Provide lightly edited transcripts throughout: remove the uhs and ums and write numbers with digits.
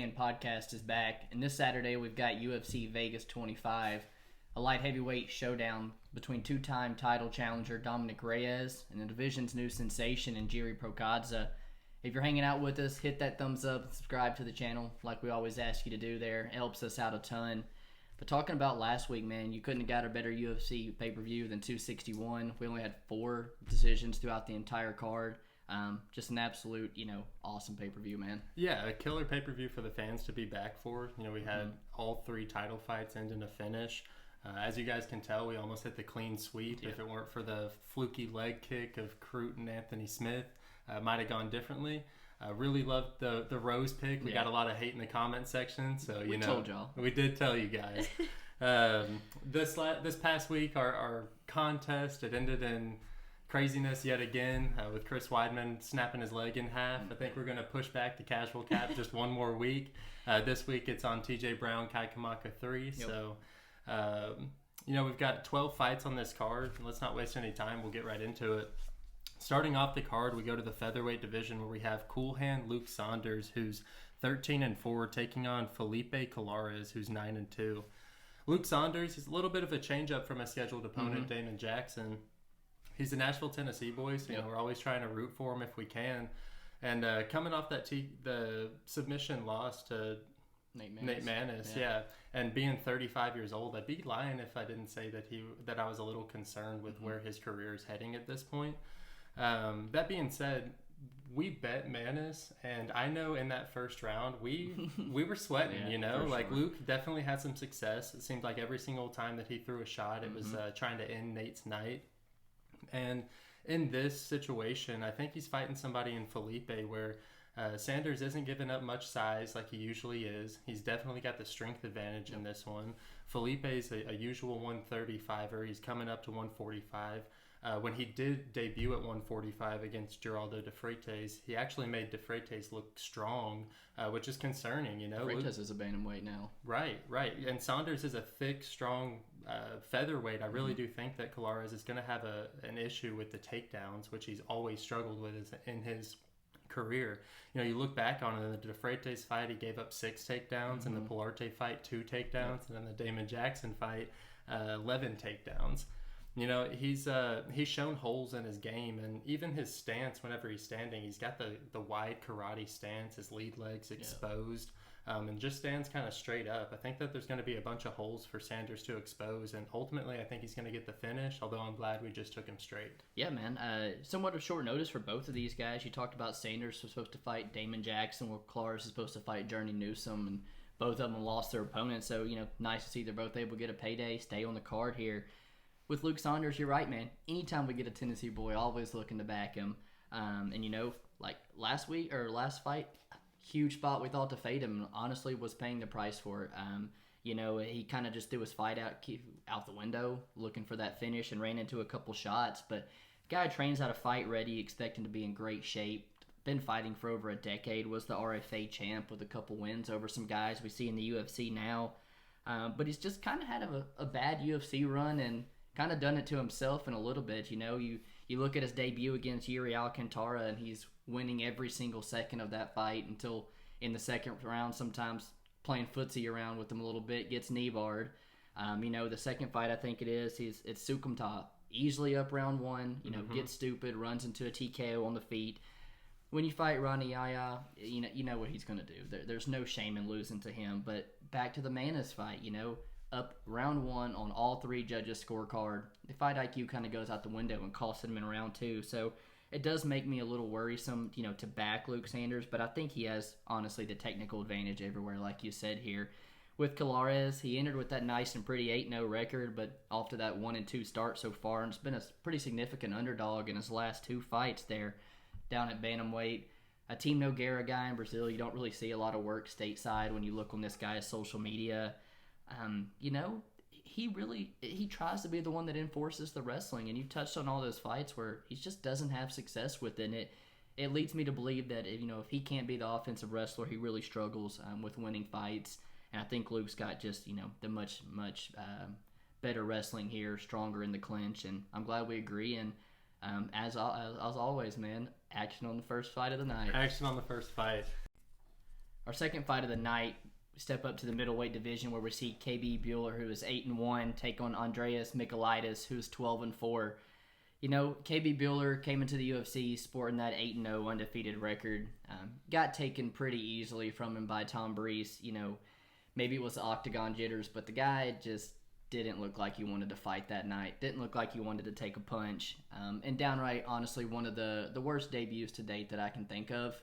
Weigh-In podcast is back, and this Saturday we've got UFC Vegas 25, a light heavyweight showdown between two-time title challenger Dominick Reyes and the division's new sensation in Jiri Prochazka. If you're hanging out with us, hit that thumbs up and subscribe to the channel like we always ask you to do there. It helps us out a ton. But talking about last week, man, you couldn't have got a better UFC pay-per-view than 261. We only had 4 decisions throughout the entire card. Just an absolute, awesome pay-per-view, man. Yeah, a killer pay-per-view for the fans to be back for. We had all 3 title fights end in a finish. As you guys can tell, we almost hit the clean sweep. If it weren't for the fluky leg kick of Crute and Anthony Smith, might have gone differently. Really loved the Rose pick. We got a lot of hate in the comment section, so we told y'all. We did tell you guys. This past week, our contest, it ended in craziness yet again with Chris Weidman snapping his leg in half. I think we're going to push back the casual cap just one more week. This week it's on TJ Brown, Kamaka 3. Yep. So, we've got 12 fights on this card. Let's not waste any time. We'll get right into it. Starting off the card, we go to the featherweight division where we have Cool Hand Luke Saunders, who's 13-4, taking on Felipe Colares, who's 9-2. Luke Saunders, he's a little bit of a change-up from a scheduled opponent, Damon Jackson. He's a Nashville, Tennessee boy, so we're always trying to root for him if we can. And coming off the submission loss to Nate Maness, and being 35 years old, I'd be lying if I didn't say that I was a little concerned with where his career is heading at this point. That being said, we bet Maness, and I know in that first round we were sweating. Sure. Luke definitely had some success. It seemed like every single time that he threw a shot, it was trying to end Nate's night. And in this situation, I think he's fighting somebody in Felipe where Sanders isn't giving up much size like he usually is. He's definitely got the strength advantage in this one. Felipe's a usual 135er. He's coming up to 145. When he did debut at 145 against Geraldo de Freitas, he actually made de Freitas look strong, which is concerning. Freitas is a bantamweight now. Right. And Saunders is a thick, strong featherweight. I really do think that Colares is going to have an issue with the takedowns, which he's always struggled with in his career. You look back on it, in the de Freitas fight, he gave up 6 takedowns. In the Pilarte fight, 2 takedowns. And in the Damon Jackson fight, 11 takedowns. He's shown holes in his game, and even his stance whenever he's standing, he's got the wide karate stance, his lead legs exposed, and just stands kind of straight up. I think that there's going to be a bunch of holes for Sanders to expose, and ultimately I think he's going to get the finish, although I'm glad we just took him straight. Yeah, man. Somewhat of short notice for both of these guys. You talked about Sanders was supposed to fight Damon Jackson, while Colares is supposed to fight Journey Newsom, and both of them lost their opponents, so, nice to see they're both able to get a payday, stay on the card here. With Luke Saunders, you're right, man. Anytime we get a Tennessee boy, always looking to back him. Like last week or last fight, huge spot we thought to fade him. Honestly, was paying the price for it. He kind of just threw his fight out the window, looking for that finish, and ran into a couple shots. But guy trains out of fight ready, expecting to be in great shape. Been fighting for over a decade. Was the RFA champ with a couple wins over some guys we see in the UFC now. But he's just kind of had a bad UFC run and kind of done it to himself in a little bit. You look at his debut against Yuri Alcantara, and he's winning every single second of that fight until in the second round, sometimes playing footsie around with him a little bit, gets knee barred. The second fight, I think it's Sukumta, easily up round 1, gets stupid, runs into a TKO on the feet. When you fight Ronnie Yaya, you know what he's going to do. There's no shame in losing to him. But back to the Maness fight, up round 1 on all 3 judges' scorecard. The fight IQ kind of goes out the window and costs him in round 2. So it does make me a little worrisome, to back Luke Sanders. But I think he has, honestly, the technical advantage everywhere, like you said here. With Colares, he entered with that nice and pretty 8-0 record, but off to that 1-2 start so far, and it's been a pretty significant underdog in his last 2 fights there down at bantamweight. A Team Nogueira guy in Brazil, you don't really see a lot of work stateside when you look on this guy's social media. He tries to be the one that enforces the wrestling, and you've touched on all those fights where he just doesn't have success with it. It leads me to believe that if he can't be the offensive wrestler, he really struggles with winning fights. And I think Luke's got just the much better wrestling here, stronger in the clinch, and I'm glad we agree. And as always, man, action on the first fight of the night. Action on the first fight. Our second fight of the night, we step up to the middleweight division where we see KB Bhullar, who is 8-1, take on Andreas Michailidis, who is 12-4. You know, KB Bhullar came into the UFC sporting that 8-0 undefeated record. Got taken pretty easily from him by Tom Breeze. You know, maybe it was the octagon jitters, but the guy just didn't look like he wanted to fight that night. Didn't look like he wanted to take a punch. And downright, honestly, one of the worst debuts to date that I can think of.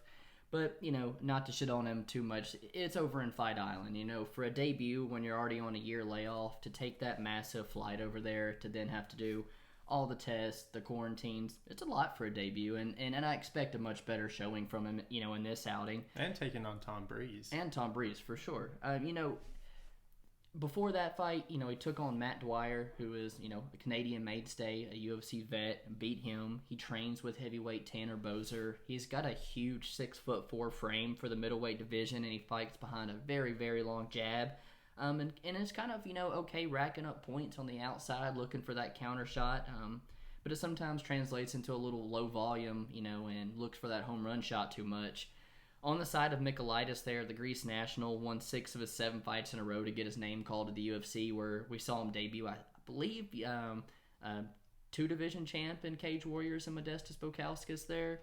But, you know, not to shit on him too much, it's over in Fight Island. You know, for a debut when you're already on a year layoff, to take that massive flight over there, to then have to do all the tests, the quarantines, it's a lot for a debut, and I expect a much better showing from him, you know, in this outing. And taking on Tom Breeze. And Tom Breeze, for sure. You know, before that fight, you know, he took on Matt Dwyer, who is, you know, a Canadian mainstay, a UFC vet, and beat him. He trains with heavyweight Tanner Boser. He's got a huge 6'4" frame for the middleweight division, and he fights behind a very, very long jab. And it's kind of, you know, okay racking up points on the outside, looking for that counter shot. But it sometimes translates into a little low volume, you know, and looks for that home run shot too much. On the side of Michailidis there, the Greece national won 6 of his 7 fights in a row to get his name called to the UFC, where we saw him debut, I believe, 2-division champ in Cage Warriors and Modestas Bukauskas there.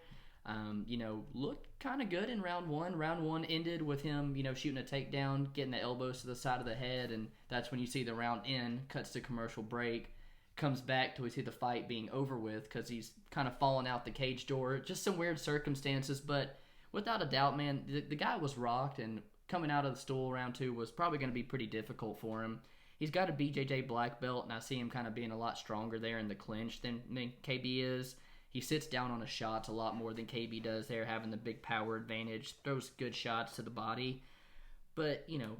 You know, looked kind of good in round one. Round one ended with him, you know, shooting a takedown, getting the elbows to the side of the head, and that's when you see the round end, cuts to commercial break, comes back till we see the fight being over with because he's kind of falling out the cage door. Just some weird circumstances, but without a doubt, man, the guy was rocked, and coming out of the stool round 2 was probably going to be pretty difficult for him. He's got a BJJ black belt, and I see him kind of being a lot stronger there in the clinch than KB is. He sits down on his shots a lot more than KB does there, having the big power advantage, throws good shots to the body. But, you know,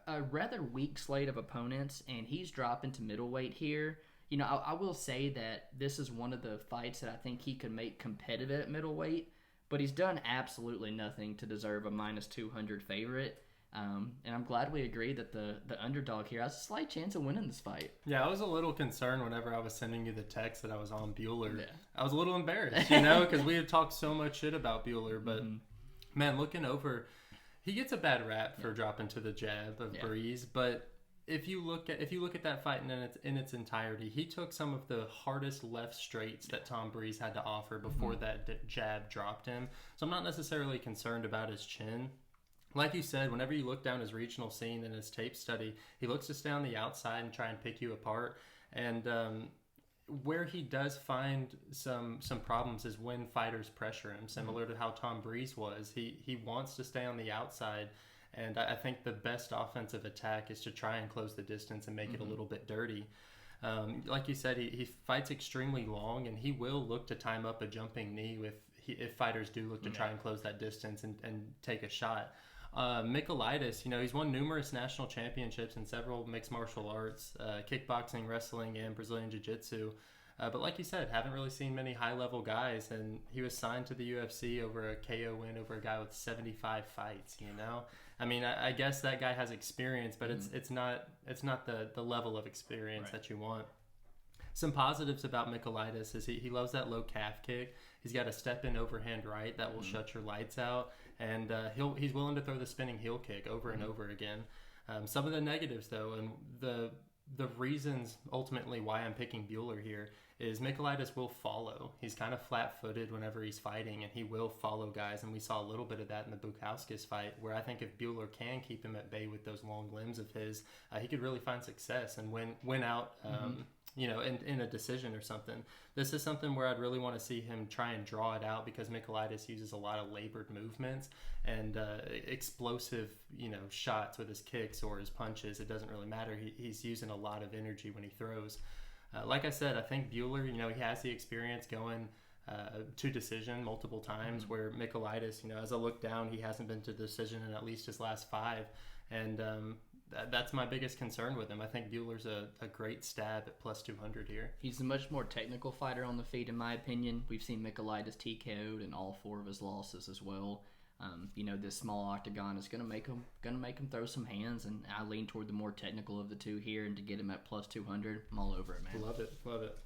a rather weak slate of opponents, and he's dropping to middleweight here. You know, I will say that this is one of the fights that I think he could make competitive at middleweight, but he's done absolutely nothing to deserve a -200 favorite. And I'm glad we agree that the underdog here has a slight chance of winning this fight. Yeah, I was a little concerned whenever I was sending you the text that I was on Bhullar. Yeah. I was a little embarrassed, you know, because we had talked so much shit about Bhullar. But, man, looking over, he gets a bad rap for dropping to the jab of Breeze. But if you look at that fight in its entirety, he took some of the hardest left straights that Tom Breeze had to offer before that jab dropped him. So I'm not necessarily concerned about his chin. Like you said, whenever you look down his regional scene in his tape study, he looks to stay on the outside and try and pick you apart. And where he does find some problems is when fighters pressure him, similar to how Tom Breeze was. He wants to stay on the outside, and I think the best offensive attack is to try and close the distance and make it a little bit dirty. Like you said, he fights extremely long, and he will look to time up a jumping knee if fighters do look to try and close that distance and take a shot. Michailidis, you know, he's won numerous national championships in several mixed martial arts, kickboxing, wrestling, and Brazilian Jiu-Jitsu. But like you said, haven't really seen many high-level guys, and he was signed to the UFC over a KO win over a guy with 75 fights, you know? I mean, I guess that guy has experience, but it's not the level of experience that you want. Some positives about Michailidis is he loves that low calf kick. He's got a step-in overhand right that will shut your lights out, and he's willing to throw the spinning heel kick over and over again. Some of the negatives, though, and the reasons ultimately why I'm picking Bhullar here is Michailidis will follow. He's kind of flat-footed whenever he's fighting, and he will follow guys, and we saw a little bit of that in the Bukauskas fight, where I think if Bhullar can keep him at bay with those long limbs of his, he could really find success and win out you know, in a decision or something. This is something where I'd really want to see him try and draw it out, because Michailidis uses a lot of labored movements and explosive, you know, shots with his kicks or his punches. It doesn't really matter. He's using a lot of energy when he throws. Like I said, I think Bhullar, you know, he has the experience going to decision multiple times, where Michailidis, you know, as I look down, he hasn't been to decision in at least his last 5. And that's my biggest concern with him. I think Bhullar's a great stab at +200 here. He's a much more technical fighter on the feet, in my opinion. We've seen Michailidis TKO'd in all 4 of his losses as well. You know, this small octagon is gonna make him throw some hands, and I lean toward the more technical of the two here. And to get him at +200, I'm all over it, man. Love it.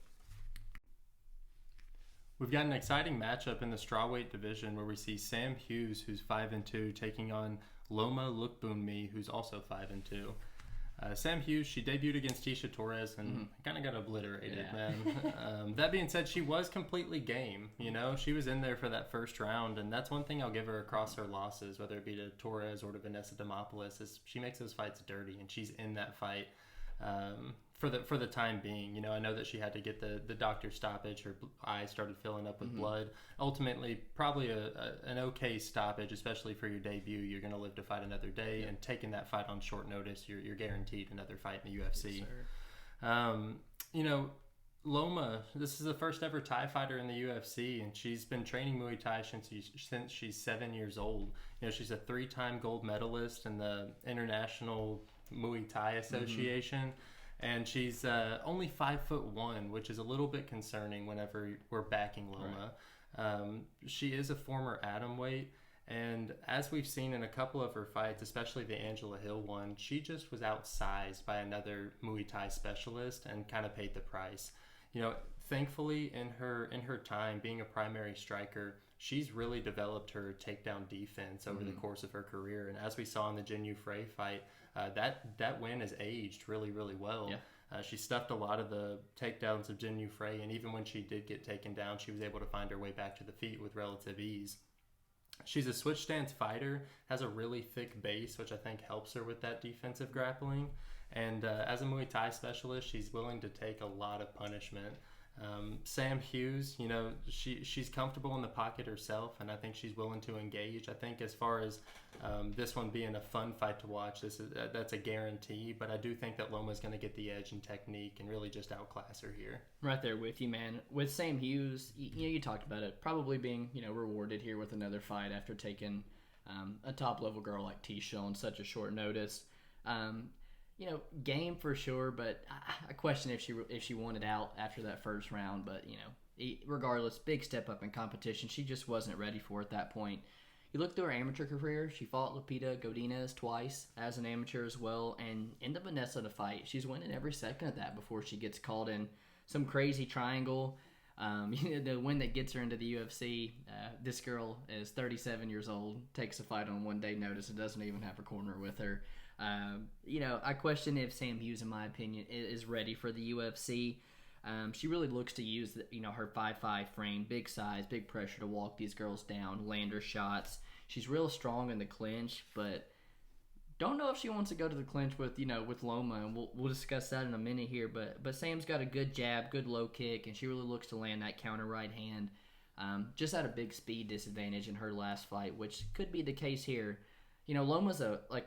We've got an exciting matchup in the strawweight division where we see Sam Hughes, who's 5-2, taking on Loma Lookboonme, who's also 5-2. Sam Hughes, she debuted against Tisha Torres and kind of got obliterated, man. That being said, she was completely game. She was in there for that first round, and that's one thing I'll give her across her losses, whether it be to Torres or to Vanessa Demopoulos, is she makes those fights dirty, and she's in that fight for the time being. I know that she had to get the doctor's stoppage. Her eyes started filling up with blood. Ultimately, probably an okay stoppage, especially for your debut. You're going to live to fight another day, and taking that fight on short notice, you're guaranteed another fight in the UFC. Yes, Loma, this is the first ever Thai fighter in the UFC, and she's been training Muay Thai since she's 7 years old. She's a 3-time gold medalist in the International Muay Thai Association. And she's only 5'1", which is a little bit concerning whenever we're backing Loma. Right. She is a former atomweight, and as we've seen in a couple of her fights, especially the Angela Hill one, she just was outsized by another Muay Thai specialist and kind of paid the price. Thankfully in her time being a primary striker, she's really developed her takedown defense over the course of her career. And as we saw in the Jin Frey fight, that win has aged really, really well. Yeah. She stuffed a lot of the takedowns of Jin Frey, and even when she did get taken down, she was able to find her way back to the feet with relative ease. She's a switch stance fighter, has a really thick base, which I think helps her with that defensive grappling. And as a Muay Thai specialist, she's willing to take a lot of punishment. Sam Hughes, she's comfortable in the pocket herself, and I think she's willing to engage. I think as far as this one being a fun fight to watch, that's a guarantee. But I do think that Loma's going to get the edge in technique and really just outclass her here. Right there with you, man. With Sam Hughes, you talked about it, probably being rewarded here with another fight after taking a top level girl like Tisha on such a short notice. Game for sure, but I question if she wanted out after that first round. But regardless, big step up in competition. She just wasn't ready for it at that point. You look through her amateur career, she fought Lupita Godinez twice as an amateur as well, and in the Vanessa to fight, she's winning every second of that before she gets called in some crazy triangle. The win that gets her into the UFC, this girl is 37 years old, takes a fight on 1 day notice, and doesn't even have a corner with her. I question if Sam Hughes, in my opinion, is ready for the UFC. She really looks to use her 5'5" frame, big size, big pressure to walk these girls down, land her shots. She's real strong in the clinch, but don't know if she wants to go to the clinch with Loma, and we'll discuss that in a minute here. But Sam's got a good jab, good low kick, and she really looks to land that counter right hand. Just had a big speed disadvantage in her last fight, which could be the case here. Loma's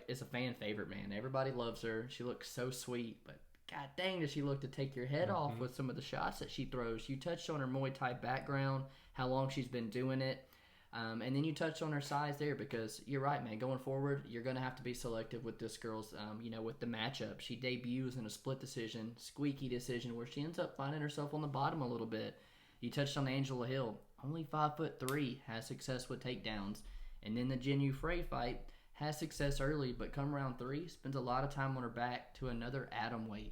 is a fan favorite, man. Everybody loves her. She looks so sweet, but god dang, does she look to take your head off with some of the shots that she throws. You touched on her Muay Thai background, how long she's been doing it, and then you touched on her size there, because you're right, man. Going forward, you're going to have to be selective with this girl's, with the matchup. She debuts in a split decision, squeaky decision, where she ends up finding herself on the bottom a little bit. You touched on Angela Hill, only 5'3", has success with takedowns. And then the Jin Frey fight, has success early, but come round 3, spends a lot of time on her back to another atomweight,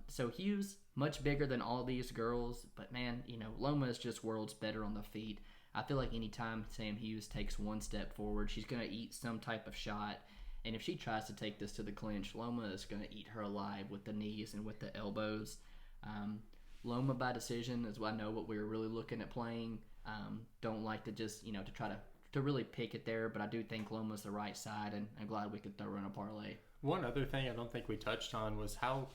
So Hughes, much bigger than all these girls, but man, Loma is just worlds better on the feet. I feel like anytime Sam Hughes takes one step forward, she's going to eat some type of shot. And if she tries to take this to the clinch, Loma is going to eat her alive with the knees and with the elbows. Loma by decision is what I know what we were really looking at playing. Don't like to just, to try to really pick it there, but I do think Loma's the right side, and I'm glad we could throw in a parlay. One other thing I don't think we touched on was how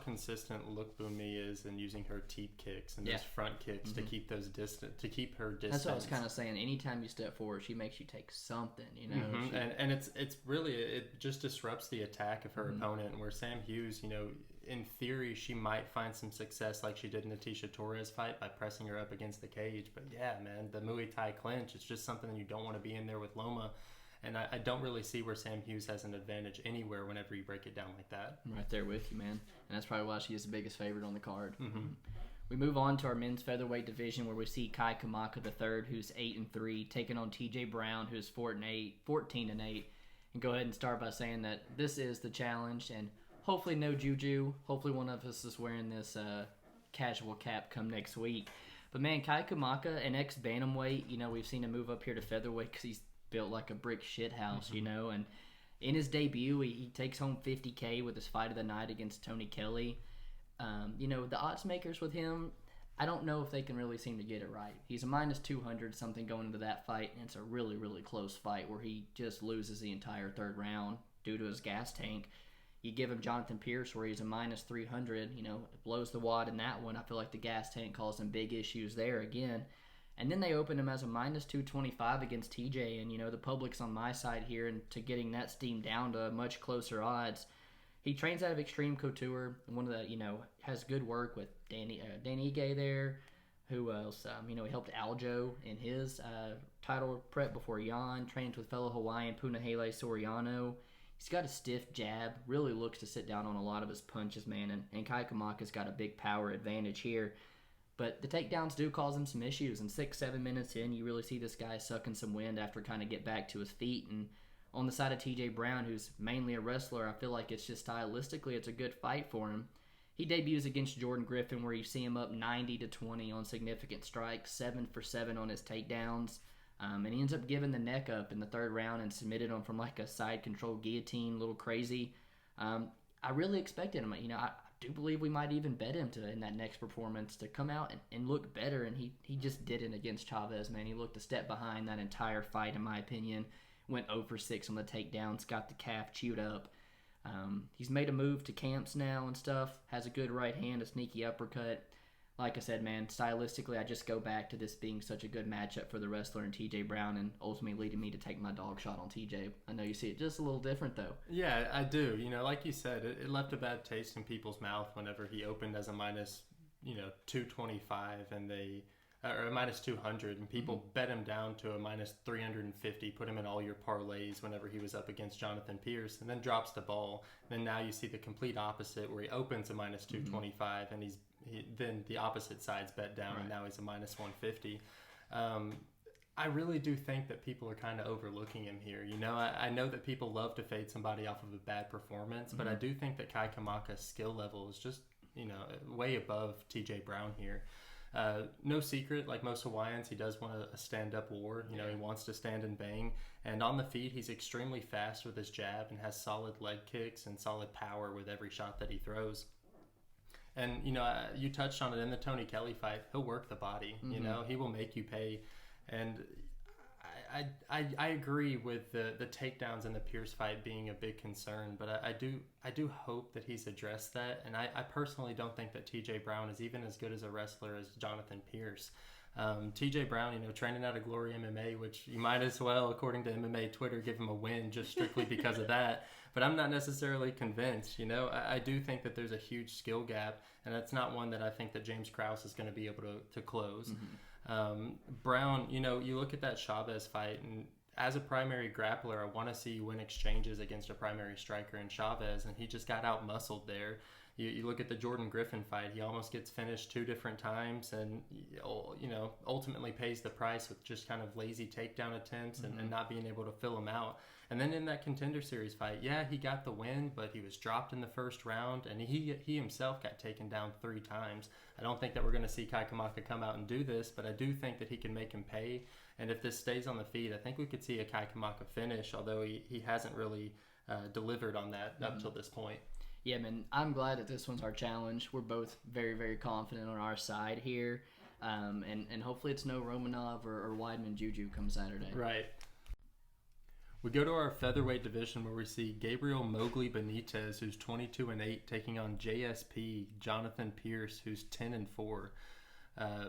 consistent Lookboonme is in using her teep kicks and those front kicks to keep those to keep her distance. That's what I was kind of saying. Anytime you step forward, she makes you take something, And it's really, it just disrupts the attack of her opponent. Where Sam Hughes, in theory, she might find some success like she did in the Tisha Torres fight by pressing her up against the cage. But yeah, man, the Muay Thai clinch, it's just something that you don't want to be in there with Loma. And I don't really see where Sam Hughes has an advantage anywhere whenever you break it down like that. I'm right there with you, man. And that's probably why she is the biggest favorite on the card. We move on to our men's featherweight division, where we see Kai Kamaka III, who's 8-3, taking on TJ Brown, who's 14-8. And go ahead and start by saying that this is the challenge, and hopefully no juju. Hopefully one of us is wearing this casual cap come next week. But man, Kai Kamaka, an ex-bantamweight, we've seen him move up here to featherweight because he's built like a brick shit house, you know. And in his debut, he takes home $50K with his fight of the night against Tony Kelly. You know, the odds makers with him, I don't know if they can really seem to get it right. He's a minus 200 something going into that fight, and it's a really, really close fight where he just loses the entire third round due to his gas tank. You give him Jonathan Pearce where he's a minus 300, you know, it blows the wad in that one. I feel like the gas tank caused him big issues there again. And then they open him as a minus 225 against TJ, and, you know, the public's on my side here, and to getting that steam down to much closer odds. He trains out of Extreme Couture, one of the, you know, has good work with Danny Ige there. Who else? You know, he helped Aljo in his title prep before Jan. Trains with fellow Hawaiian Punahele Soriano. He's got a stiff jab. Really looks to sit down on a lot of his punches, man. And Kai Kamaka's got a big power advantage here. But the takedowns do cause him some issues. And 6-7 minutes in, you really see this guy sucking some wind after kind of get back to his feet. And on the side of TJ Brown, who's mainly a wrestler, I feel like it's just stylistically, it's a good fight for him. He debuts against Jordan Griffin, where you see him up 90-20 on significant strikes, 7 for 7 on his takedowns. And he ends up giving the neck up in the third round and submitted him from like a side control guillotine, a little crazy. I really expected him. You know, I do believe we might even bet him to in that next performance to come out and look better, and he just didn't against Chavez, man. He looked a step behind that entire fight, in my opinion. Went 0 for 6 on the takedowns, got the calf chewed up. He's made a move to camps now and stuff, has a good right hand, a sneaky uppercut. Like I said, man, stylistically, I just go back to this being such a good matchup for the wrestler and TJ Brown, and ultimately leading me to take my dog shot on TJ. I know you see it just a little different, though. Yeah, I do. You know, like you said, it left a bad taste in people's mouth whenever he opened as a minus, 225 and or a minus 200, and people bet him down to a minus 350, put him in all your parlays whenever he was up against Jonathan Pearce, and then drops the ball. Then now you see the complete opposite, where he opens a minus 225, and then the opposite side's bet down, and now he's a minus 150. I really do think that people are kind of overlooking him here. You know, I know that people love to fade somebody off of a bad performance, but I do think that Kai Kamaka's skill level is just, way above TJ Brown here. No secret, like most Hawaiians, he does want a stand-up war. He wants to stand and bang. And on the feet, he's extremely fast with his jab and has solid leg kicks and solid power with every shot that he throws. And, you touched on it in the Tony Kelly fight. He'll work the body. He will make you pay. And I agree with the takedowns in the Pearce fight being a big concern, but I do hope that he's addressed that. And I personally don't think that TJ Brown is even as good as a wrestler as Jonathan Pearce. TJ Brown, training out of Glory MMA, which you might as well, according to MMA Twitter, give him a win just strictly because of that. But I'm not necessarily convinced. I do think that there's a huge skill gap, and that's not one that I think that James Krause is going to be able to close. Brown, you look at that Chavez fight, and as a primary grappler, I want to see you win exchanges against a primary striker in Chavez, and he just got out-muscled there. You look at the Jordan Griffin fight, he almost gets finished 2 different times, and ultimately pays the price with just kind of lazy takedown attempts and not being able to fill him out. And then in that Contender Series fight, he got the win, but he was dropped in the first round, and he himself got taken down 3 times. I don't think that we're going to see Kai Kamaka come out and do this, but I do think that he can make him pay. And if this stays on the feet, I think we could see a Kai Kamaka finish, although he hasn't really delivered on that up till this point. Yeah, man, I'm glad that this one's our challenge. We're both very, very confident on our side here. And hopefully it's no Romanov or Weidman Juju come Saturday. Right. We go to our featherweight division where we see Gabriel Mowgli Benitez, who's 22-8, taking on JSP Jonathan Pearce, who's 10-4.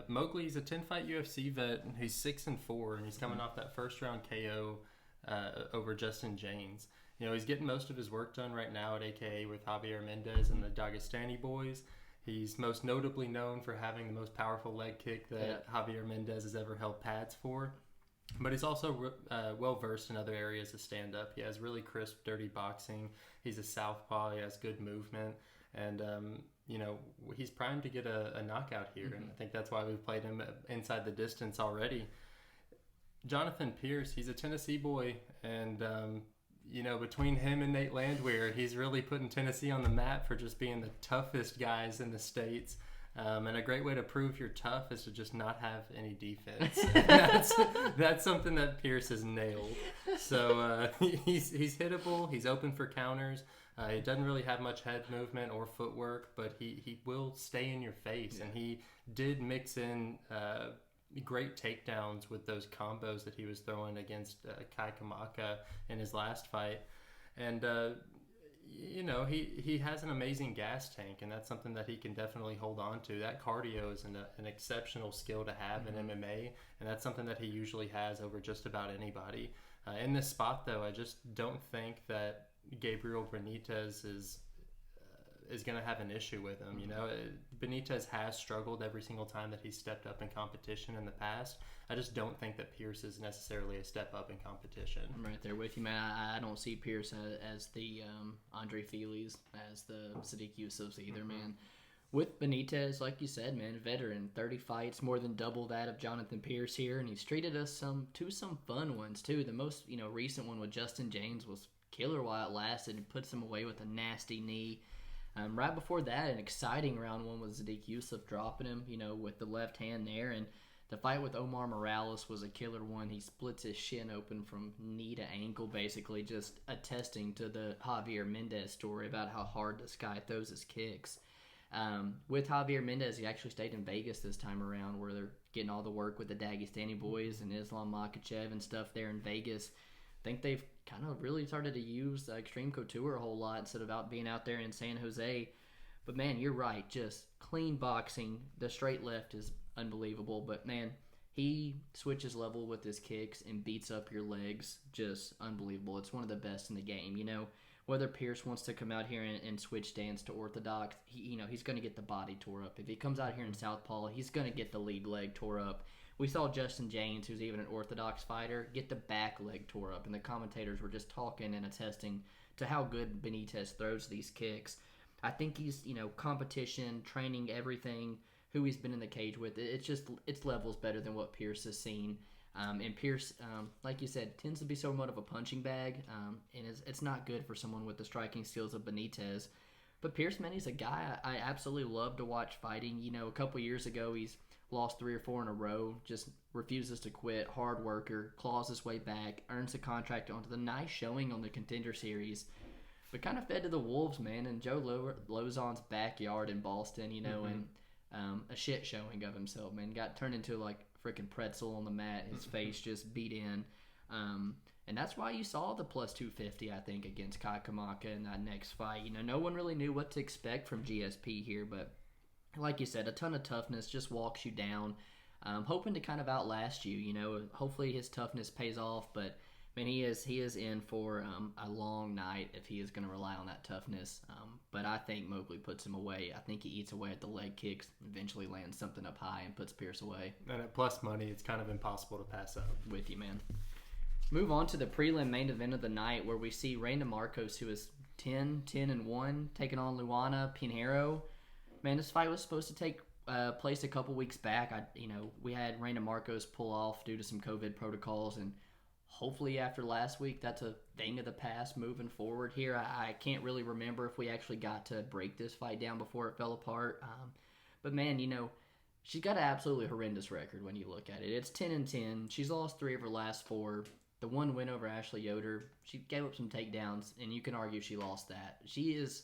Mowgli's a 10-fight UFC vet. He's 6-4, and he's coming off that first-round KO over Justin James. He's getting most of his work done right now at AKA with Javier Mendez and the Dagestani boys. He's most notably known for having the most powerful leg kick that Javier Mendez has ever held pads for. But he's also well-versed in other areas of stand-up. He has really crisp, dirty boxing. He's a southpaw. He has good movement. And, he's primed to get a knockout here. And I think that's why we've played him inside the distance already. Jonathan Pearce, he's a Tennessee boy. And, between him and Nate Landwehr, he's really putting Tennessee on the map for just being the toughest guys in the States. And a great way to prove you're tough is to just not have any defense. That's something that Pearce has nailed. So he's hittable. He's open for counters. He doesn't really have much head movement or footwork, but he will stay in your face. Yeah. And he did mix in great takedowns with those combos that he was throwing against Kamaka in his last fight. And he has an amazing gas tank, and that's something that he can definitely hold on to. That cardio is an exceptional skill to have in MMA, and that's something that he usually has over just about anybody. In this spot, though, I just don't think that Gabriel Benitez is going to have an issue with him. Benitez has struggled every single time that he's stepped up in competition in the past. I just don't think that Pearce is necessarily a step up in competition. I'm right there with you, man. I don't see Pearce as the Andre Feelies, as the Sadiq Yusufs either, man. With Benitez, like you said, man, veteran, 30 fights, more than double that of Jonathan Pearce here, and he's treated us some fun ones too. The most recent one with Justin James was killer while it lasted, and puts him away with a nasty knee. Right before that, an exciting round one was Sadiq Yusuf dropping him, with the left hand there. And the fight with Omar Morales was a killer one. He splits his shin open from knee to ankle, basically just attesting to the Javier Mendez story about how hard this guy throws his kicks. With Javier Mendez, he actually stayed in Vegas this time around, where they're getting all the work with the Dagestani boys and Islam Makhachev and stuff there in Vegas. I think they've kind of really started to use Extreme Couture a whole lot instead of being out there in San Jose. But, man, you're right. Just clean boxing. The straight left is unbelievable. But, man, he switches level with his kicks and beats up your legs. Just unbelievable. It's one of the best in the game. Whether Pearce wants to come out here and switch stance to orthodox, he's going to get the body tore up. If he comes out here in southpaw, he's going to get the lead leg tore up. We saw Justin James, who's even an orthodox fighter, get the back leg tore up, and the commentators were just talking and attesting to how good Benitez throws these kicks. I think he's, competition, training, everything, who he's been in the cage with. It's levels better than what Pearce has seen. And Pearce, like you said, tends to be somewhat of a punching bag, and it's not good for someone with the striking skills of Benitez. But Pearce, man, he's a guy I absolutely love to watch fighting. A couple years ago, he's lost 3 or 4 in a row, just refuses to quit, hard worker, claws his way back, earns a contract onto the nice showing on the Contender Series, but kind of fed to the wolves, man, in Joe Lozon's backyard in Boston, and a shit showing of himself, man. Got turned into like freaking pretzel on the mat, his face just beat in, and that's why you saw the plus 250, I think, against Kai Kamaka in that next fight. No one really knew what to expect from GSP here, but like you said, a ton of toughness, just walks you down, hoping to kind of outlast you. Hopefully his toughness pays off, but man, he is in for a long night if he is going to rely on that toughness. But I think Mobley puts him away. I think he eats away at the leg kicks, eventually lands something up high and puts Pearce away. And at plus money, it's kind of impossible to pass up. With you, man. Move on to the prelim main event of the night, where we see Randa Markos, who is 10-1, taking on Luana Pinheiro. Man, this fight was supposed to take place a couple weeks back. We had Randa Markos pull off due to some COVID protocols, and hopefully after last week, that's a thing of the past moving forward here. I can't really remember if we actually got to break this fight down before it fell apart. But man, she's got an absolutely horrendous record when you look at it. It's 10-10. She's lost 3 of her last 4. The one win over Ashley Yoder, she gave up some takedowns, and you can argue she lost that. She is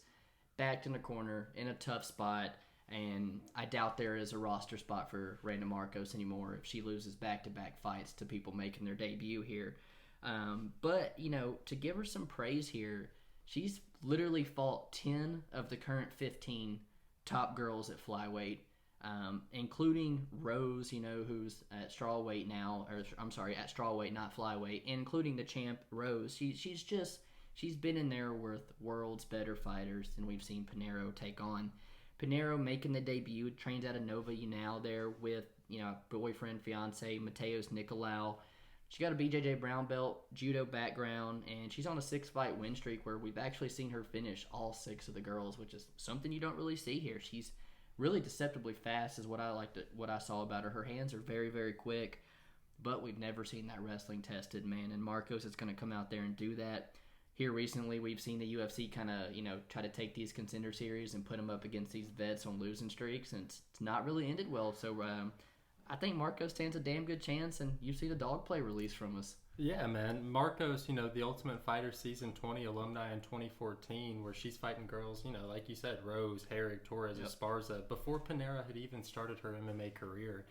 backed in the corner in a tough spot, and I doubt there is a roster spot for Randa Markos anymore if she loses back-to-back fights to people making their debut here. But, to give her some praise here, she's literally fought 10 of the current 15 top girls at flyweight, including Rose, who's at strawweight now, at strawweight, not flyweight, including the champ Rose. She's been in there with world's better fighters than we've seen Pinheiro take on. Pinheiro making the debut, trains out of Nova Unal there with, boyfriend, fiance, Mateos Nicolau. She got a BJJ brown belt, judo background, and she's on a 6-fight win streak where we've actually seen her finish all 6 of the girls, which is something you don't really see here. She's really deceptively fast is what I saw about her. Her hands are very, very quick, but we've never seen that wrestling tested, man. And Markos is going to come out there and do that. here recently we've seen the UFC kind of, try to take these contender series and put them up against these vets on losing streaks, and it's not really ended well. So I think Markos stands a damn good chance, and you see the dog play release from us. Yeah, man. Markos, the Ultimate Fighter Season 20 alumni in 2014, where she's fighting girls, like you said, Rose, Herrig, Torres, Esparza, before Pinheiro had even started her MMA career.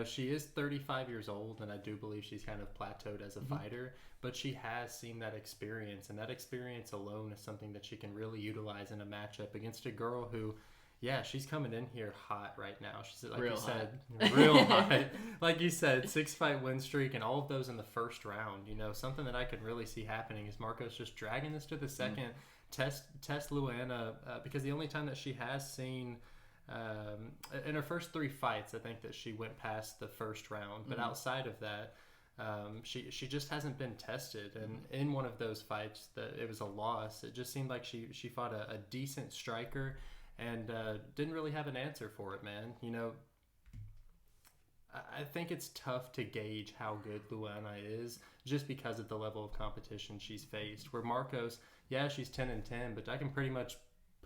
She is 35 years old, and I do believe she's kind of plateaued as a fighter, but she has seen that experience, and that experience alone is something that she can really utilize in a matchup against a girl who, yeah, she's coming in here hot right now. She's, like real you said, hot. Real hot. Like you said, 6-fight win streak, and all of those in the first round. Something that I could really see happening is Markos just dragging this to the second, test Luana, because the only time that she has seen, in her first 3 fights, I think that she went past the first round. But outside of that, she just hasn't been tested. And in one of those fights, it was a loss. It just seemed like she fought a decent striker, and didn't really have an answer for it, man. I think it's tough to gauge how good Luana is just because of the level of competition she's faced. Where Markos, yeah, she's 10-10, but I can pretty much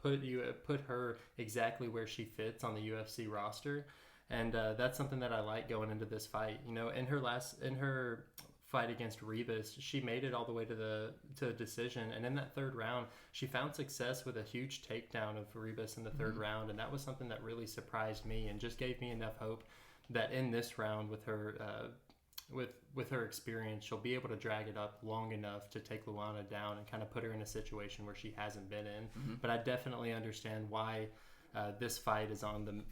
put her exactly where she fits on the UFC roster, and that's something that I like going into this fight. In her fight against Reyes, she made it all the way to the decision, and in that third round she found success with a huge takedown of Reyes in the third round, and that was something that really surprised me and just gave me enough hope that in this round with her with her experience, she'll be able to drag it up long enough to take Luana down and kind of put her in a situation where she hasn't been in. But I definitely understand why this fight is on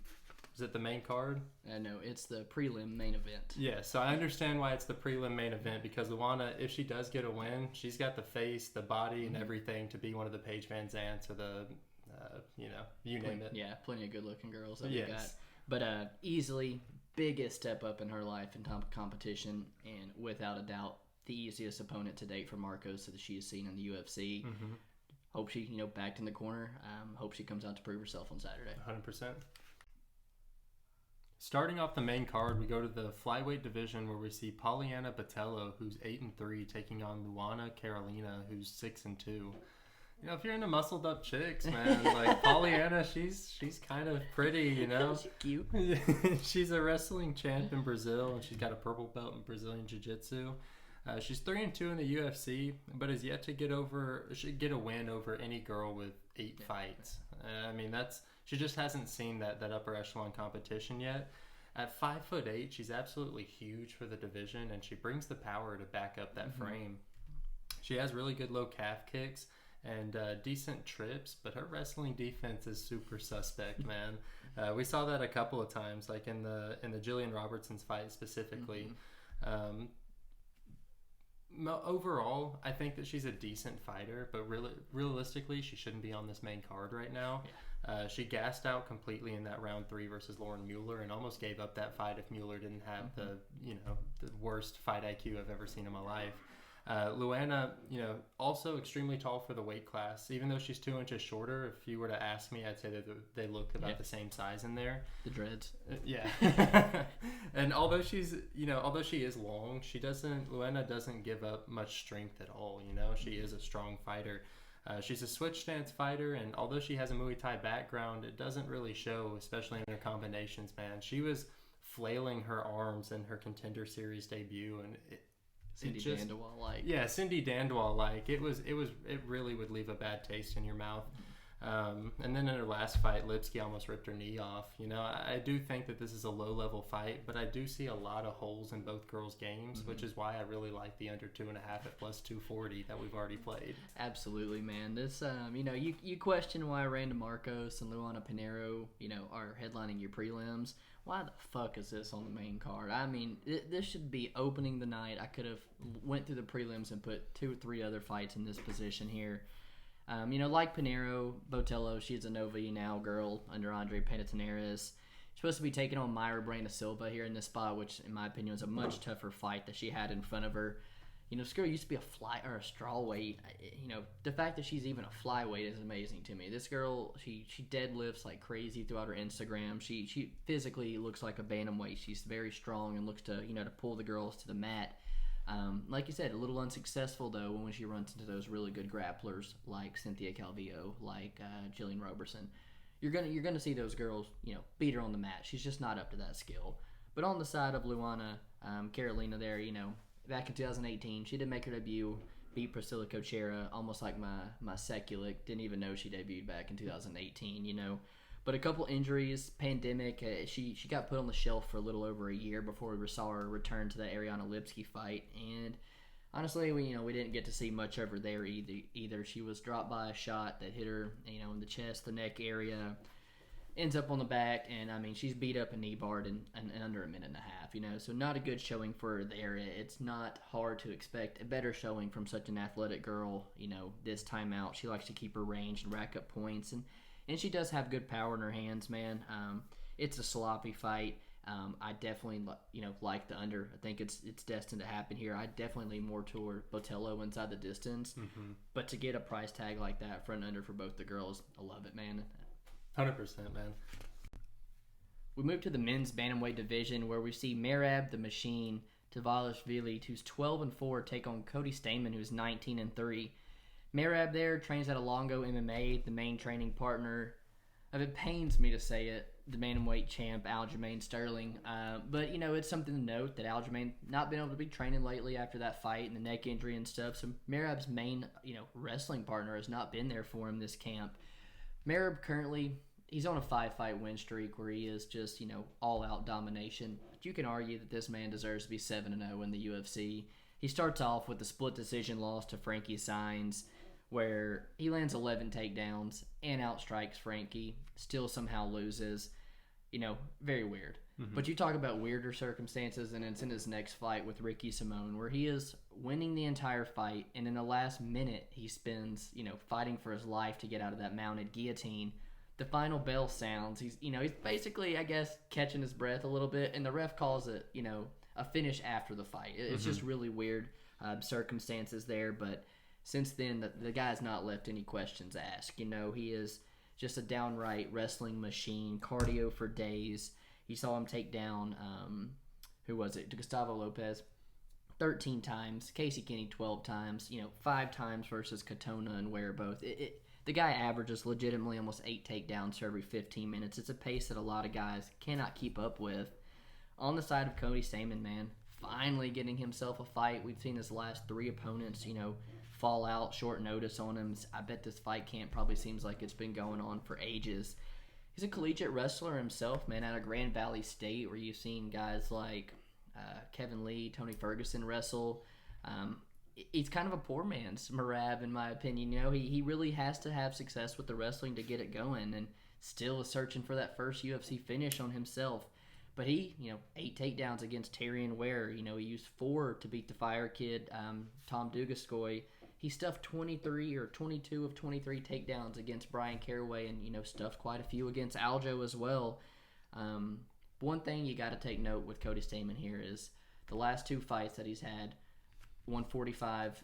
is it the main card? No, it's the prelim main event. Yeah, so I understand why it's the prelim main event, because Luana, if she does get a win, she's got the face, the body, and everything to be one of the Paige Van Zandts or the, you name it. Yeah, plenty of good-looking girls that we got. But easily biggest step up in her life in competition, and without a doubt, the easiest opponent to date for Markos that she has seen in the UFC. Hope she, backed in the corner. Hope she comes out to prove herself on Saturday. 100%. Starting off the main card, we go to the flyweight division where we see Poliana Botelho, who's 8-3, taking on Luana Carolina, who's 6-2. If you're into muscled up chicks, man, like Poliana, she's kind of pretty, She's cute. She's a wrestling champ in Brazil, and she's got a purple belt in Brazilian Jiu-Jitsu. She's 3-2 in the UFC, but has yet to get a win over any girl with 8 fights. She just hasn't seen that upper echelon competition yet. At 5'8", she's absolutely huge for the division, and she brings the power to back up that frame. She has really good low calf kicks and decent trips, but her wrestling defense is super suspect, man. We saw that a couple of times, like in the Jillian Robertson's fight specifically. Overall, I think that she's a decent fighter, but realistically, she shouldn't be on this main card right now. She gassed out completely in that round 3 versus Lauren Mueller, and almost gave up that fight if Mueller didn't have the worst fight IQ I've ever seen in my life. Luana, also extremely tall for the weight class. Even though she's 2 inches shorter, if you were to ask me, I'd say that they look about the same size in there. The dreads. Yeah. And although she is long, Luana doesn't give up much strength at all. She is a strong fighter. She's a switch stance fighter, and although she has a Muay Thai background, it doesn't really show, especially in her combinations, man. She was flailing her arms in her Contender Series debut, and Cindy Dandewall-like. Yeah, Cindy Dandewall-like. It really would leave a bad taste in your mouth. And then in her last fight, Lipsky almost ripped her knee off. I do think that this is a low-level fight, but I do see a lot of holes in both girls' games, which is why I really like the under 2.5 at plus 240 that we've already played. Absolutely, man. This, you question why Randa Markos and Luana Pinheiro, are headlining your prelims. Why the fuck is this on the main card? This should be opening the night. I could have went through the prelims and put 2 or 3 other fights in this position here. Like Pinheiro, Botelho, she's a Nova now girl under Andre Pederneiras. She's supposed to be taking on Mayra Branda Silva here in this spot, which in my opinion was a much tougher fight that she had in front of her. This girl used to be a strawweight. The fact that she's even a flyweight is amazing to me. This girl, she deadlifts like crazy throughout her Instagram. She physically looks like a bantamweight. She's very strong and looks to to pull the girls to the mat. Like you said, a little unsuccessful though when she runs into those really good grapplers like Cynthia Calvillo, like Jillian Roberson. You're gonna see those girls, beat her on the mat. She's just not up to that skill. But on the side of Luana, Carolina there, back in 2018, she did make her debut, beat Priscilla Cochera, almost like my Sekulic. Didn't even know she debuted back in 2018, But a couple injuries, pandemic, she got put on the shelf for a little over a year before we saw her return to the Ariana Lipsky fight. And honestly, we didn't get to see much of her there either. She was dropped by a shot that hit her, in the chest, the neck area, ends up on the back, and she's beat up a knee barred in under a minute and a half. So not a good showing for her there. It's not hard to expect a better showing from such an athletic girl. This time out, she likes to keep her range and rack up points, and she does have good power in her hands, man. It's a sloppy fight. I definitely, like the under. I think it's destined to happen here. I definitely lean more toward Botelho inside the distance. Mm-hmm. But to get a price tag like that, front and under for both the girls, I love it, man. 100%, man. We move to the men's bantamweight division where we see Merab, the Machine, Dvalishvili, who's 12-4, take on Cody Stamann, who's 19-3. Merab there trains at Alongo MMA, the main training partner. It pains me to say it, the bantamweight champ Aljamain Sterling. But it's something to note that Aljamain not been able to be training lately after that fight and the neck injury and stuff. So Merab's main, wrestling partner has not been there for him this camp. Merab currently, he's on a 5-fight win streak where he is just, all-out domination. But you can argue that this man deserves to be 7-0 in the UFC. He starts off with a split decision loss to Frankie Saenz, where he lands 11 takedowns and outstrikes Frankie, still somehow loses. Very weird. Mm-hmm. But you talk about weirder circumstances, and it's in his next fight with Ricky Simone, where he is winning the entire fight, and in the last minute, he spends, fighting for his life to get out of that mounted guillotine. The final bell sounds. He's basically, I guess, catching his breath a little bit, and the ref calls it, a finish after the fight. It's just really weird circumstances there, but since then, the guy's not left any questions asked. He is just a downright wrestling machine, cardio for days. You saw him take down, who was it? Gustavo Lopez 13 times, Casey Kenny 12 times, 5 times versus Katona and Ware both. The guy averages legitimately almost 8 takedowns for every 15 minutes. It's a pace that a lot of guys cannot keep up with. On the side of Cody Stamann, man, finally getting himself a fight. We've seen his last 3 opponents, fall out, short notice on him. I bet this fight camp probably seems like it's been going on for ages. He's a collegiate wrestler himself, man, out of Grand Valley State, where you've seen guys like Kevin Lee, Tony Ferguson wrestle. He's kind of a poor man's Merab, in my opinion. He really has to have success with the wrestling to get it going, and still is searching for that first UFC finish on himself. But he, 8 takedowns against Tyrion Ware. He used 4 to beat the Fire Kid, Tom Dugaskoy. He stuffed 23 or 22 of 23 takedowns against Brian Caraway, and stuffed quite a few against Aljo as well. One thing you got to take note with Cody Stamann here is the last 2 fights that he's had, 145,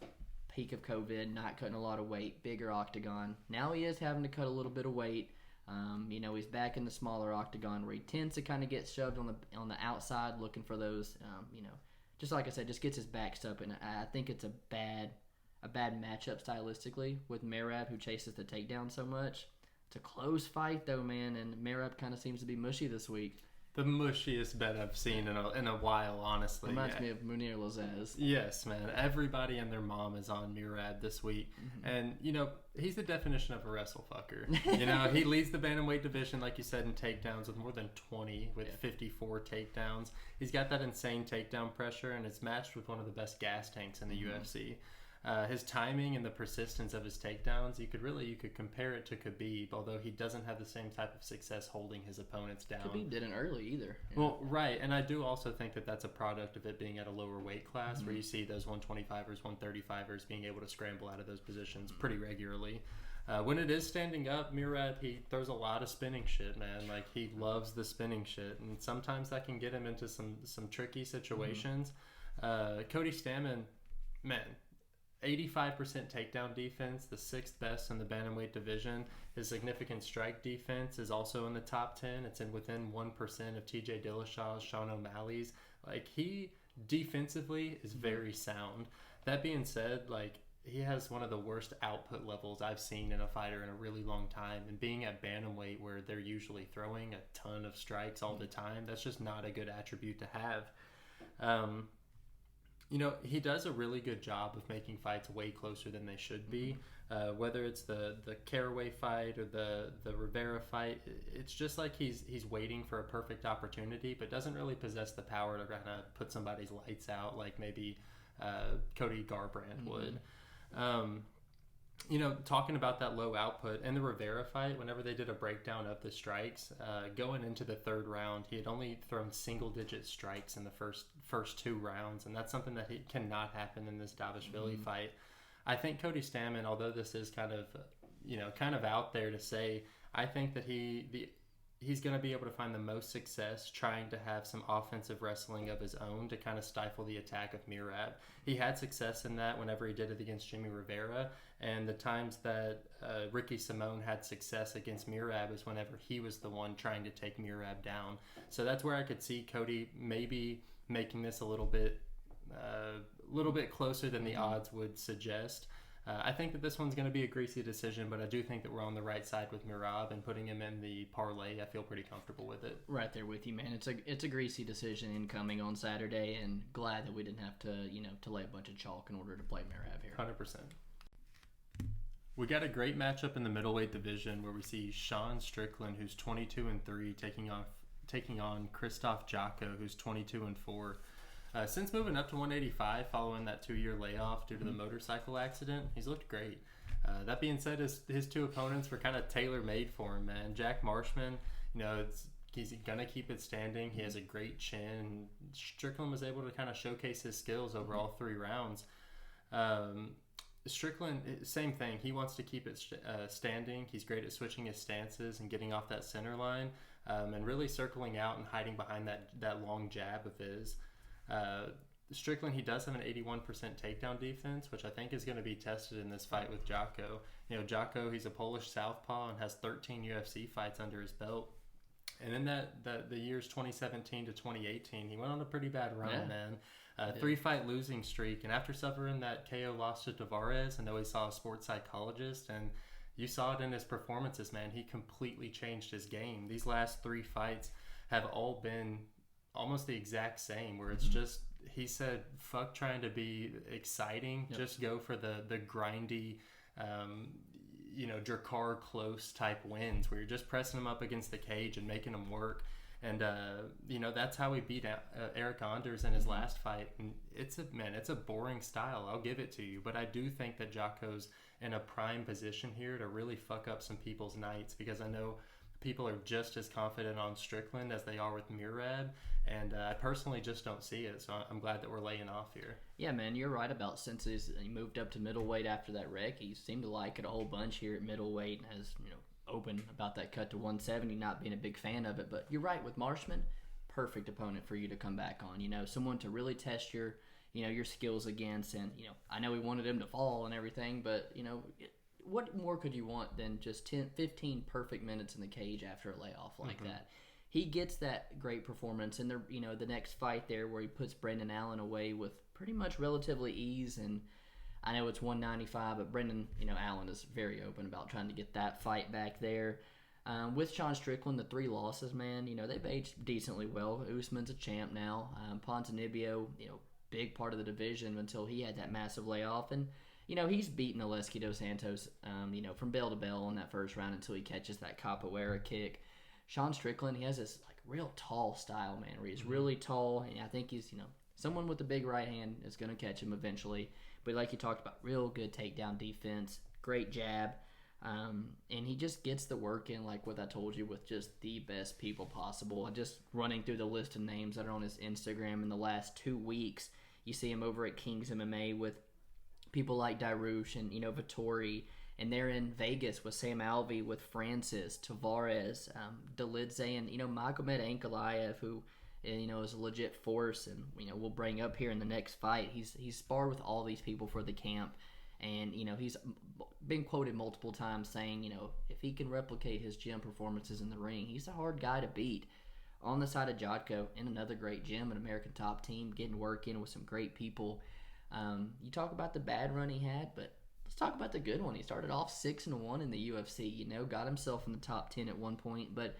peak of COVID, not cutting a lot of weight, bigger octagon. Now he is having to cut a little bit of weight. He's back in the smaller octagon where he tends to kind of get shoved on the outside, looking for those. Just like I said, just gets his back up, and I think it's a bad matchup stylistically with Merab, who chases the takedown so much. It's a close fight though, man, and Merab kind of seems to be mushy this week. The mushiest bet I've seen in a while, honestly. Reminds me of Munir Lazez. Yes, man. Everybody and their mom is on Merab this week. Mm-hmm. And, he's the definition of a wrestle fucker. He leads the bantamweight division, like you said, in takedowns with more than 20, with 54 takedowns. He's got that insane takedown pressure, and it's matched with one of the best gas tanks in the UFC. His timing and the persistence of his takedowns, you could compare it to Khabib, although he doesn't have the same type of success holding his opponents down. Khabib didn't early either. Well, right, and I do also think that that's a product of it being at a lower weight class, where you see those 125ers, 135ers being able to scramble out of those positions pretty regularly. When it is standing up, Merab, he throws a lot of spinning shit, man. Like, he loves the spinning shit, and sometimes that can get him into some tricky situations. Cody Stamann, man, 85% takedown defense, the 6th best in the bantamweight division. His significant strike defense is also in the top 10. It's within 1% of TJ Dillashaw's, Sean O'Malley's. Like, he Defensively is very sound. That being said, like, he has one of the worst output levels I've seen in a fighter in a really long time. And being at bantamweight, where they're usually throwing a ton of strikes all the time, that's just not a good attribute to have. You know, he does a really good job of making fights way closer than they should be. Whether it's the Caraway fight or the Rivera fight, it's just like he's waiting for a perfect opportunity, but doesn't really possess the power to kind of put somebody's lights out like maybe Cody Garbrandt would. You know, talking about that low output in the Rivera fight, whenever they did a breakdown of the strikes, going into the third round, he had only thrown single-digit strikes in the first 2 rounds, and that's something that cannot happen in this Dvalishvili fight. I think Cody Stamann, although this is kind of out there to say, I think that he's going to be able to find the most success trying to have some offensive wrestling of his own to kind of stifle the attack of Merab. He had success in that whenever he did it against Jimmy Rivera, and the times that Ricky Simone had success against Merab is whenever he was the one trying to take Merab down. So that's where I could see Cody maybe making this a little bit closer than the odds would suggest. I think that this one's going to be a greasy decision, but I do think that we're on the right side with Merab, and putting him in the parlay, I feel pretty comfortable with it. Right there with you, man. It's a greasy decision incoming on Saturday, and glad that we didn't have to lay a bunch of chalk in order to play Merab here. 100%. We got a great matchup in the middleweight division where we see Sean Strickland, who's 22-3, taking on Krzystof Jocko, who's 22-4. Since moving up to 185 following that 2-year layoff due to the motorcycle accident, he's looked great. That being said, his 2 opponents were kind of tailor-made for him, man. Jack Marshman, he's going to keep it standing. He has a great chin. Strickland was able to kind of showcase his skills over all 3 rounds. Strickland, same thing. He wants to keep it standing. He's great at switching his stances and getting off that center line and really circling out and hiding behind that long jab of his. Strickland, he does have an 81% takedown defense, which I think is going to be tested in this fight with Jocko. Jocko, he's a Polish southpaw and has 13 UFC fights under his belt. And in the years 2017 to 2018, he went on a pretty bad run, man. 3-fight losing streak. And after suffering that KO loss to Tavares, I know he saw a sports psychologist, and you saw it in his performances, man. He completely changed his game. These last 3 fights have all been almost the exact same, where it's just, he said, fuck trying to be exciting, just go for the grindy, Drakkar close type wins, where you're just pressing him up against the cage and making him work. And that's how he beat Eric Anders in his last fight. And it's a boring style, I'll give it to you, but I do think that Jocko's in a prime position here to really fuck up some people's nights, because I know people are just as confident on Strickland as they are with Merab, and I personally just don't see it, so I'm glad that we're laying off here. Yeah, man, you're right about since he moved up to middleweight after that wreck. He seemed to like it a whole bunch here at middleweight, and has open about that cut to 170, not being a big fan of it. But you're right with Marshman, perfect opponent for you to come back on. Someone to really test your skills against, and I know we wanted him to fall and everything, but what more could you want than just 15 perfect minutes in the cage after a layoff like that? He gets that great performance in the next fight there, where he puts Brendan Allen away with pretty much relatively ease. And I know it's 195, but Brendan Allen is very open about trying to get that fight back there. With Sean Strickland, the 3 losses, man, they've aged decently well. Usman's a champ now. Ponzinibbio, big part of the division until he had that massive layoff. And he's beaten Oleski dos Santos, from bell to bell in that first round until he catches that capoeira kick. Sean Strickland, he has this real tall style, man, where he's really tall, and I think he's someone with a big right hand is going to catch him eventually. But like you talked about, real good takedown defense, great jab, and he just gets the work in, like what I told you, with just the best people possible. And just running through the list of names that are on his Instagram in the last 2 weeks, you see him over at King's MMA with people like Darush and Vittori, and they're in Vegas with Sam Alvey, with Francis, Tavares, Delidze, and Magomed Ankalaev, who is a legit force, and we'll bring up here in the next fight. He's sparred with all these people for the camp, and he's been quoted multiple times saying if he can replicate his gym performances in the ring, he's a hard guy to beat. On the side of Jotko, in another great gym, an American Top Team, getting work in with some great people. You talk about the bad run he had, but let's talk about the good one. He started off 6-1 in the UFC, got himself in the top 10 at one point, but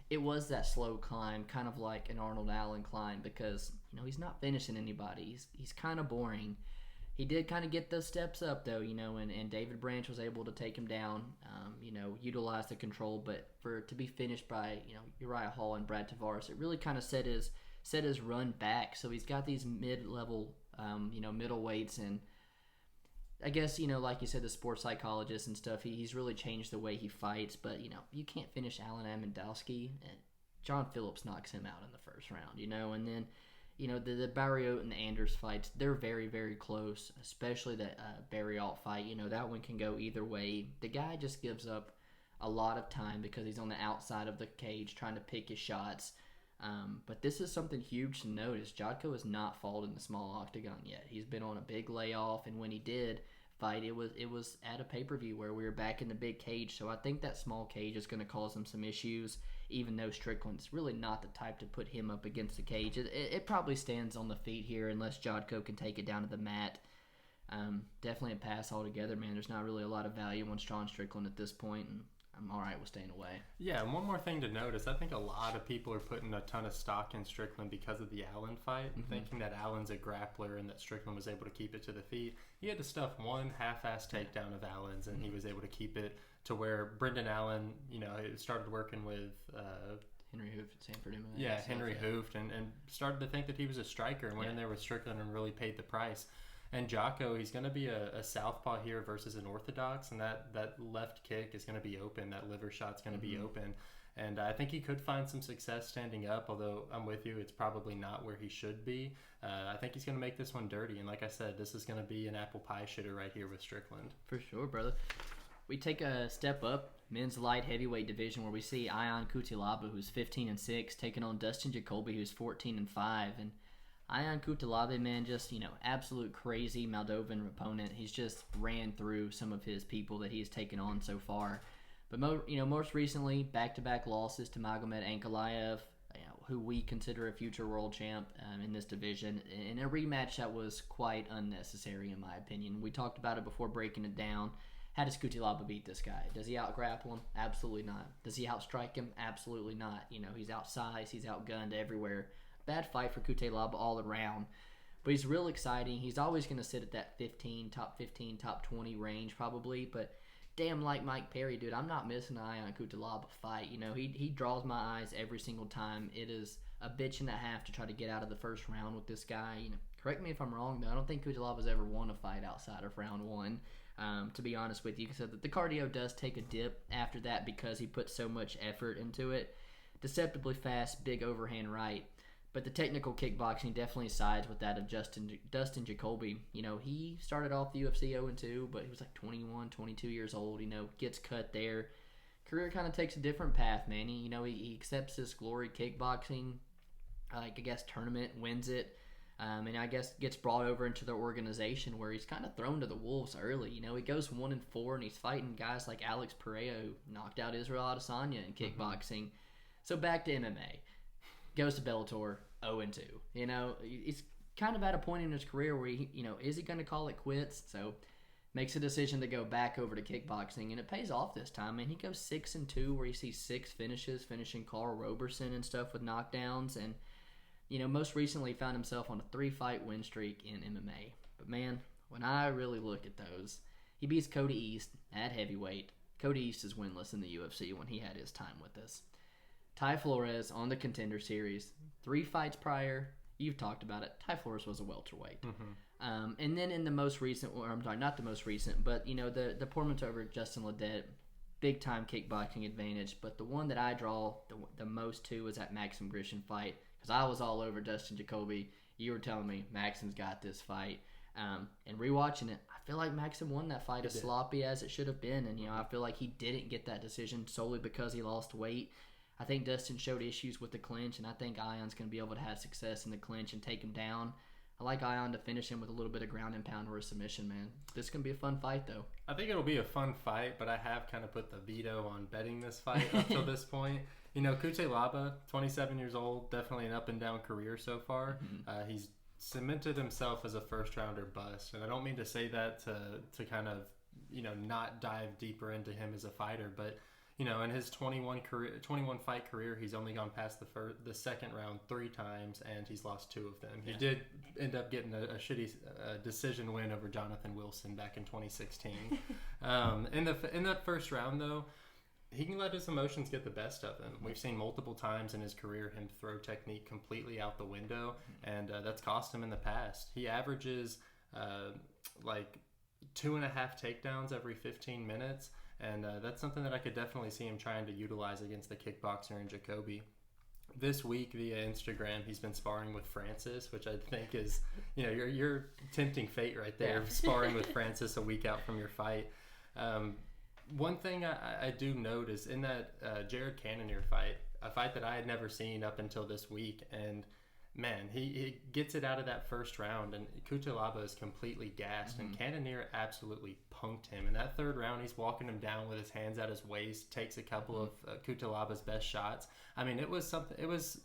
it was that slow climb, kind of like an Arnold Allen climb, because, he's not finishing anybody. He's kind of boring. He did kind of get those steps up, though, and David Branch was able to take him down, utilize the control, but to be finished by, Uriah Hall and Brad Tavares, it really kind of set his run back. So he's got these mid-level, middleweights, and I guess, like you said, the sports psychologist and stuff, he's really changed the way he fights, but, you can't finish Alan Amandowski, and John Phillips knocks him out in the first round, and then, the Barriot and Anders fights, they're very, very close, especially the Barriot fight. That one can go either way. The guy just gives up a lot of time because he's on the outside of the cage trying to pick his shots. But this is something huge to notice. Jotko has not fought in the small octagon yet. He's been on a big layoff, and when he did fight, it was at a pay-per-view where we were back in the big cage. So I think that small cage is going to cause him some issues, even though Strickland's really not the type to put him up against the cage. It probably stands on the feet here unless Jotko can take it down to the mat. Definitely a pass altogether, man. There's not really a lot of value on Sean Strickland at this point, and I'm all right with staying away. Yeah, and one more thing to notice, I think a lot of people are putting a ton of stock in Strickland because of the Allen fight, thinking that Allen's a grappler and that Strickland was able to keep it to the feet. He had to stuff one half-ass takedown of Allen's, and he was able to keep it to where Brendan Allen, it started working with Henry Hooft at Sanford MMA. Yeah, Henry Hooft, and started to think that he was a striker and went in there with Strickland and really paid the price. And Jotko, he's going to be a southpaw here versus an orthodox, and that left kick is going to be open. That liver shot's going to be open. And I think he could find some success standing up, although I'm with you, it's probably not where he should be. I think he's going to make this one dirty. And like I said, this is going to be an apple pie shitter right here with Strickland. For sure, brother. We take a step up, men's light heavyweight division, where we see Ion Cutelaba, who's 15-6, taking on Dustin Jacoby, who's 14-5. And Ion Cutelaba, man, just, absolute crazy Moldovan opponent. He's just ran through some of his people that he's taken on so far. But, most recently, back-to-back losses to Magomed Ankalaev, who we consider a future world champ in this division, in a rematch that was quite unnecessary, in my opinion. We talked about it before breaking it down. How does Cutelaba beat this guy? Does he out-grapple him? Absolutely not. Does he outstrike him? Absolutely not. He's outsized. He's outgunned everywhere. Bad fight for Cutelaba all around. But he's real exciting. He's always going to sit at that top 15, top 20 range probably. But damn, like Mike Perry, dude, I'm not missing an Ion Cutelaba fight. He draws my eyes every single time. It is a bitch and a half to try to get out of the first round with this guy. Correct me if I'm wrong, though. I don't think Cutelaba's ever won a fight outside of round one. To be honest with you, so the cardio does take a dip after that because he puts so much effort into it. Deceptively fast, big overhand right. But the technical kickboxing definitely sides with that of Dustin Jacoby. He started off the UFC 0-2, but he was like 21, 22 years old. Gets cut there. Career kind of takes a different path, man. He accepts his glory kickboxing, tournament, wins it. And I guess gets brought over into the organization where he's kind of thrown to the wolves early. He goes 1-4 and he's fighting guys like Alex Pereira, who knocked out Israel Adesanya in kickboxing. So back to MMA. Goes to Bellator 0-2. He's kind of at a point in his career where he, is he going to call it quits? So makes a decision to go back over to kickboxing, and it pays off this time. And he goes 6-2 where he sees 6 finishes, finishing Carl Roberson and stuff with knockdowns, and most recently found himself on a 3-fight win streak in MMA. But man, when I really look at those, he beats Cody East at heavyweight. Cody East is winless in the UFC when he had his time with us. Ty Flores on the Contender Series. 3 fights prior, you've talked about it. Ty Flores was a welterweight. And then in the most recent, or I'm sorry, not the most recent, but the performance over Justin Ledet, big time kickboxing advantage. But the one that I draw the most to is that Maxim Grishin fight, because I was all over Dustin Jacoby. You were telling me Maxim's got this fight. And rewatching it, I feel like Maxim won that fight as sloppy as it should have been. And I feel like he didn't get that decision solely because he lost weight. I think Dustin showed issues with the clinch, and I think Ion's going to be able to have success in the clinch and take him down. I like Ion to finish him with a little bit of ground and pound or a submission, man. This is going to be a fun fight, though. I think it'll be a fun fight, but I have kind of put the veto on betting this fight up till this point. You know, Cutelaba, 27 years old, definitely an up and down career so far. He's cemented himself as a first rounder bust, and I don't mean to say that to kind of, you know, not dive deeper into him as a fighter, but you know, in his 21 fight career, he's only gone past the second round 3 times, and he's lost 2 of them. He did end up getting a shitty decision win over Jonathan Wilson back in 2016. In that first round, though, he can let his emotions get the best of him. We've seen multiple times in his career him throw technique completely out the window, and that's cost him in the past. He averages like 2.5 takedowns every 15 minutes. And that's something that I could definitely see him trying to utilize against the kickboxer in Jacoby. This week via Instagram, he's been sparring with Francis, which I think is, you know, you're tempting fate right there, sparring with Francis a week out from your fight. One thing I do note is in that Jared Cannonier fight, a fight that I had never seen up until this week, and man, he gets it out of that first round, and Cutelaba is completely gassed, and Cannonier absolutely punked him. In that third round, he's walking him down with his hands at his waist, takes a couple of Cutelaba's best shots. I mean, it was something. It was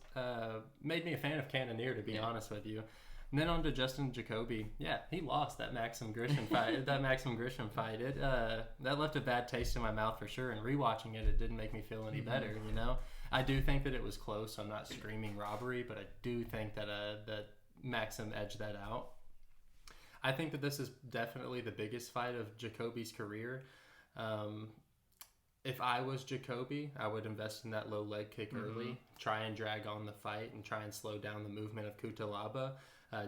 made me a fan of Cannonier, to be honest with you. And then on to Justin Jacoby. Yeah, he lost that Maxim Grisham fight. That left a bad taste in my mouth for sure. And rewatching it, it didn't make me feel any better. You know, I do think that it was close. So I'm not screaming robbery, but I do think that that Maxim edged that out. I think that this is definitely the biggest fight of Jacoby's career. If I was Jacoby, I would invest in that low leg kick early, try and drag on the fight, and try and slow down the movement of Cutelaba.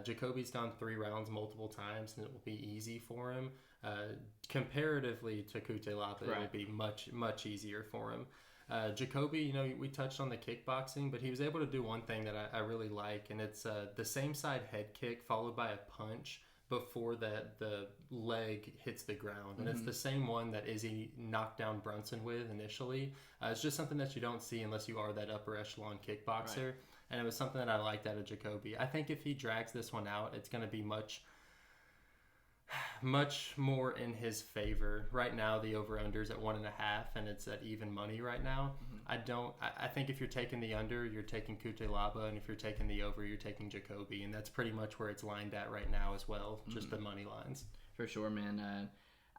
Jacoby's done 3 rounds multiple times, and it will be easy for him. Comparatively to Cutelaba, it will be much, much easier for him. Jacoby, you know, we touched on the kickboxing, but he was able to do one thing that I really like, and it's the same side head kick followed by a punch before the leg hits the ground. And it's the same one that Izzy knocked down Brunson with initially. It's just something that you don't see unless you are that upper echelon kickboxer. Right. And it was something that I liked out of Jacoby. I think if he drags this one out, it's going to be much more in his favor. Right now, the over-under is at 1.5, and it's at even money right now. I think if you're taking the under, you're taking Cutelaba, and if you're taking the over, you're taking Jacoby, and that's pretty much where it's lined at right now as well, just the money lines. For sure, man.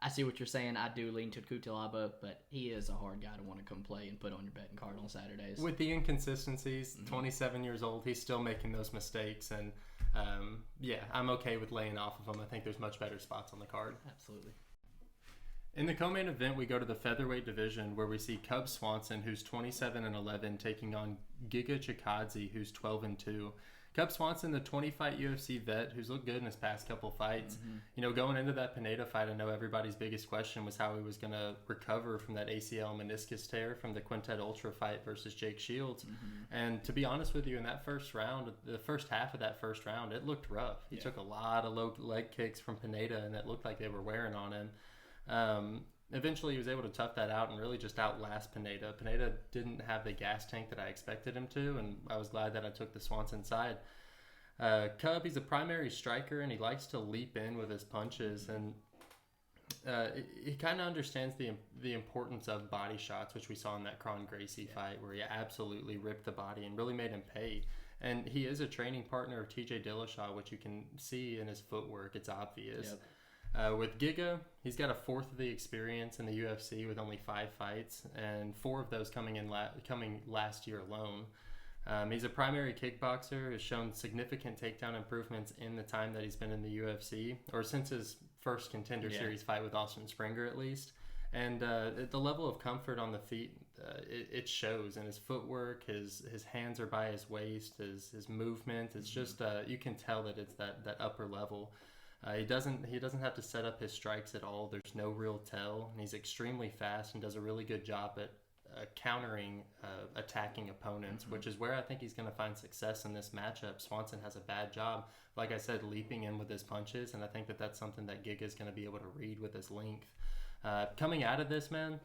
I see what you're saying. I do lean to Cutelaba, but he is a hard guy to want to come play and put on your betting card on Saturdays. With the inconsistencies, 27 years old, he's still making those mistakes, and I'm okay with laying off of him. I think there's much better spots on the card. Absolutely. In the co-main event, we go to the featherweight division where we see Cub Swanson, who's 27-11, taking on Giga Chikadze, who's 12-2. Cub Swanson, the 20-fight UFC vet who's looked good in his past couple fights. You know, going into that Pineda fight, I know everybody's biggest question was how he was going to recover from that ACL meniscus tear from the Quintet Ultra fight versus Jake Shields. And to be honest with you, in that first round, the first half of that first round, it looked rough. He took a lot of low leg kicks from Pineda, and it looked like they were wearing on him. Eventually, he was able to tough that out and really just outlast Pineda. Pineda didn't have the gas tank that I expected him to, and I was glad that I took the Swanson side. Cub, he's a primary striker, and he likes to leap in with his punches, and he kind of understands the importance of body shots, which we saw in that Kron Gracie fight, where he absolutely ripped the body and really made him pay. And he is a training partner of TJ Dillashaw, which you can see in his footwork. It's obvious. With Giga, he's got 1/4 of the experience in the UFC with only 5 fights, and 4 of those coming last year alone. He's a primary kickboxer, has shown significant takedown improvements in the time that he's been in the UFC, or since his first Contender Series fight with Austin Springer at least. And the level of comfort on the feet, it shows in his footwork. His hands are by his waist, his movement. It's just, you can tell that it's that upper level. He doesn't have to set up his strikes at all. There's no real tell. And he's extremely fast and does a really good job at countering attacking opponents, which is where I think he's going to find success in this matchup. Swanson has a bad job, like I said, leaping in with his punches, and I think that that's something that Giga is going to be able to read with his length. Coming out of this, man,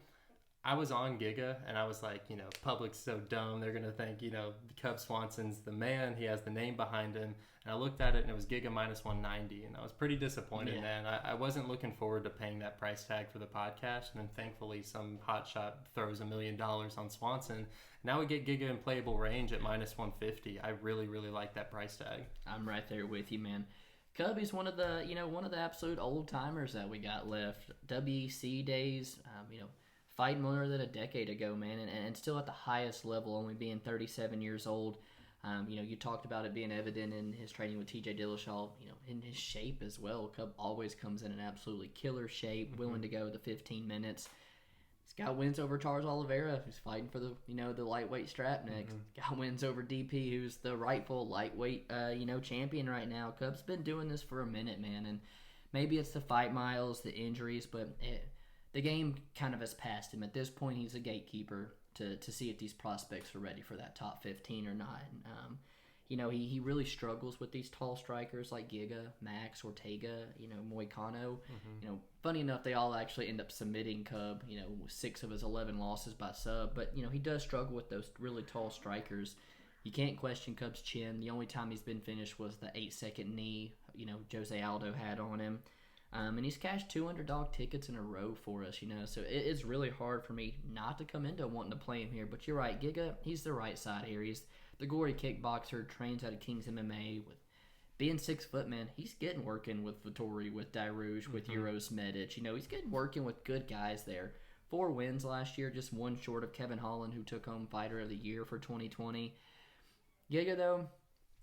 I was on Giga, and I was like, public's so dumb. They're going to think, Cub Swanson's the man. He has the name behind him. And I looked at it, and it was Giga minus 190. And I was pretty disappointed, man. I wasn't looking forward to paying that price tag for the podcast. And then thankfully, some hotshot throws $1 million on Swanson. Now we get Giga in playable range at minus 150. I really, really like that price tag. I'm right there with you, man. Cubby's one of the absolute old timers that we got left. WEC days, fighting more than a decade ago, man, and still at the highest level, only being 37 years old. You talked about it being evident in his training with TJ Dillashaw, in his shape as well. Cub always comes in an absolutely killer shape, willing to go the 15 minutes. He's got wins over Charles Oliveira, who's fighting for the lightweight strap next. Got wins over DP, who's the rightful lightweight champion right now. Cub's been doing this for a minute, man, and maybe it's the fight miles, the injuries, but the game kind of has passed him. At this point, he's a gatekeeper to see if these prospects are ready for that top 15 or not. He really struggles with these tall strikers like Giga, Max, Ortega, Moicano. Funny enough, they all actually end up submitting Cub, 6 of his 11 losses by sub. But, he does struggle with those really tall strikers. You can't question Cub's chin. The only time he's been finished was the 8-second knee, Jose Aldo had on him. And he's cashed 2 underdog tickets in a row for us, So it's really hard for me not to come into wanting to play him here. But you're right, Giga, he's the right side here. He's the gory kickboxer, trains out of King's MMA. With being 6 foot, man, he's getting working with Vittori, with Dairouge, with Euros Medic. He's getting working with good guys there. 4 wins last year, just 1 short of Kevin Holland, who took home Fighter of the Year for 2020. Giga, though,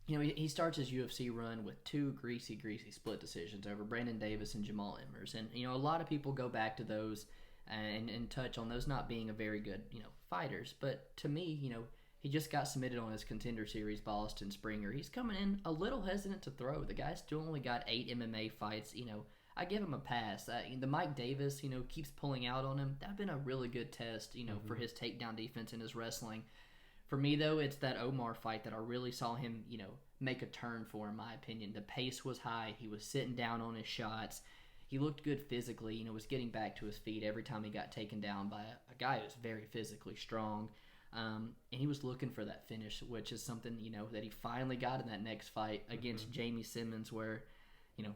he starts his UFC run with 2 greasy split decisions over Brandon Davis and Jamal Emmers. And, a lot of people go back to those and touch on those not being a very good, fighters. But to me, he just got submitted on his Contender Series by Austin Springer. He's coming in a little hesitant to throw. The guy still only got 8 MMA fights. I give him a pass. The Mike Davis, keeps pulling out on him. That's been a really good test, for his takedown defense and his wrestling. For me, though, it's that Omar fight that I really saw him, make a turn for, in my opinion. The pace was high. He was sitting down on his shots. He looked good physically, was getting back to his feet every time he got taken down by a guy who's very physically strong. And he was looking for that finish, which is something, that he finally got in that next fight against Jamie Simmons, where,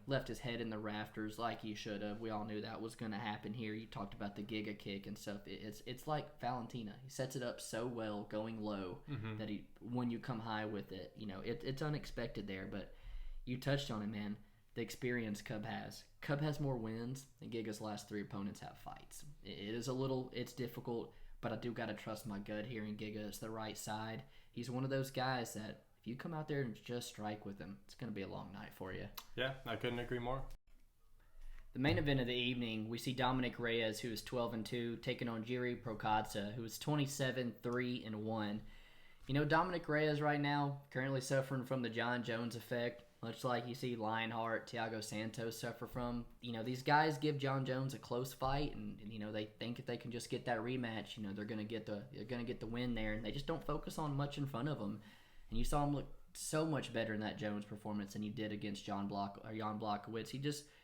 left his head in the rafters like he should have. We all knew that was going to happen here. You talked about the Giga kick and stuff. It's like Valentina. He sets it up so well going low that when you come high with it, it's unexpected there. But you touched on it, man. The experience Cub has. Cub has more wins than Giga's last 3 opponents have fights. It's difficult, but I do got to trust my gut here, and Giga is the right side. He's one of those guys that if you come out there and just strike with him, it's going to be a long night for you. Yeah, I couldn't agree more. The main event of the evening, we see Dominick Reyes, who is 12-2, taking on Jiri Prochazka, who is 27-3-1. Dominick Reyes right now currently suffering from the John Jones effect, much like you see Lionheart, Thiago Santos suffer from. These guys give John Jones a close fight, and they think if they can just get that rematch, they're gonna get the win there, and they just don't focus on much in front of them. And you saw him look so much better in that Jones performance than he did against Jan Blachowicz.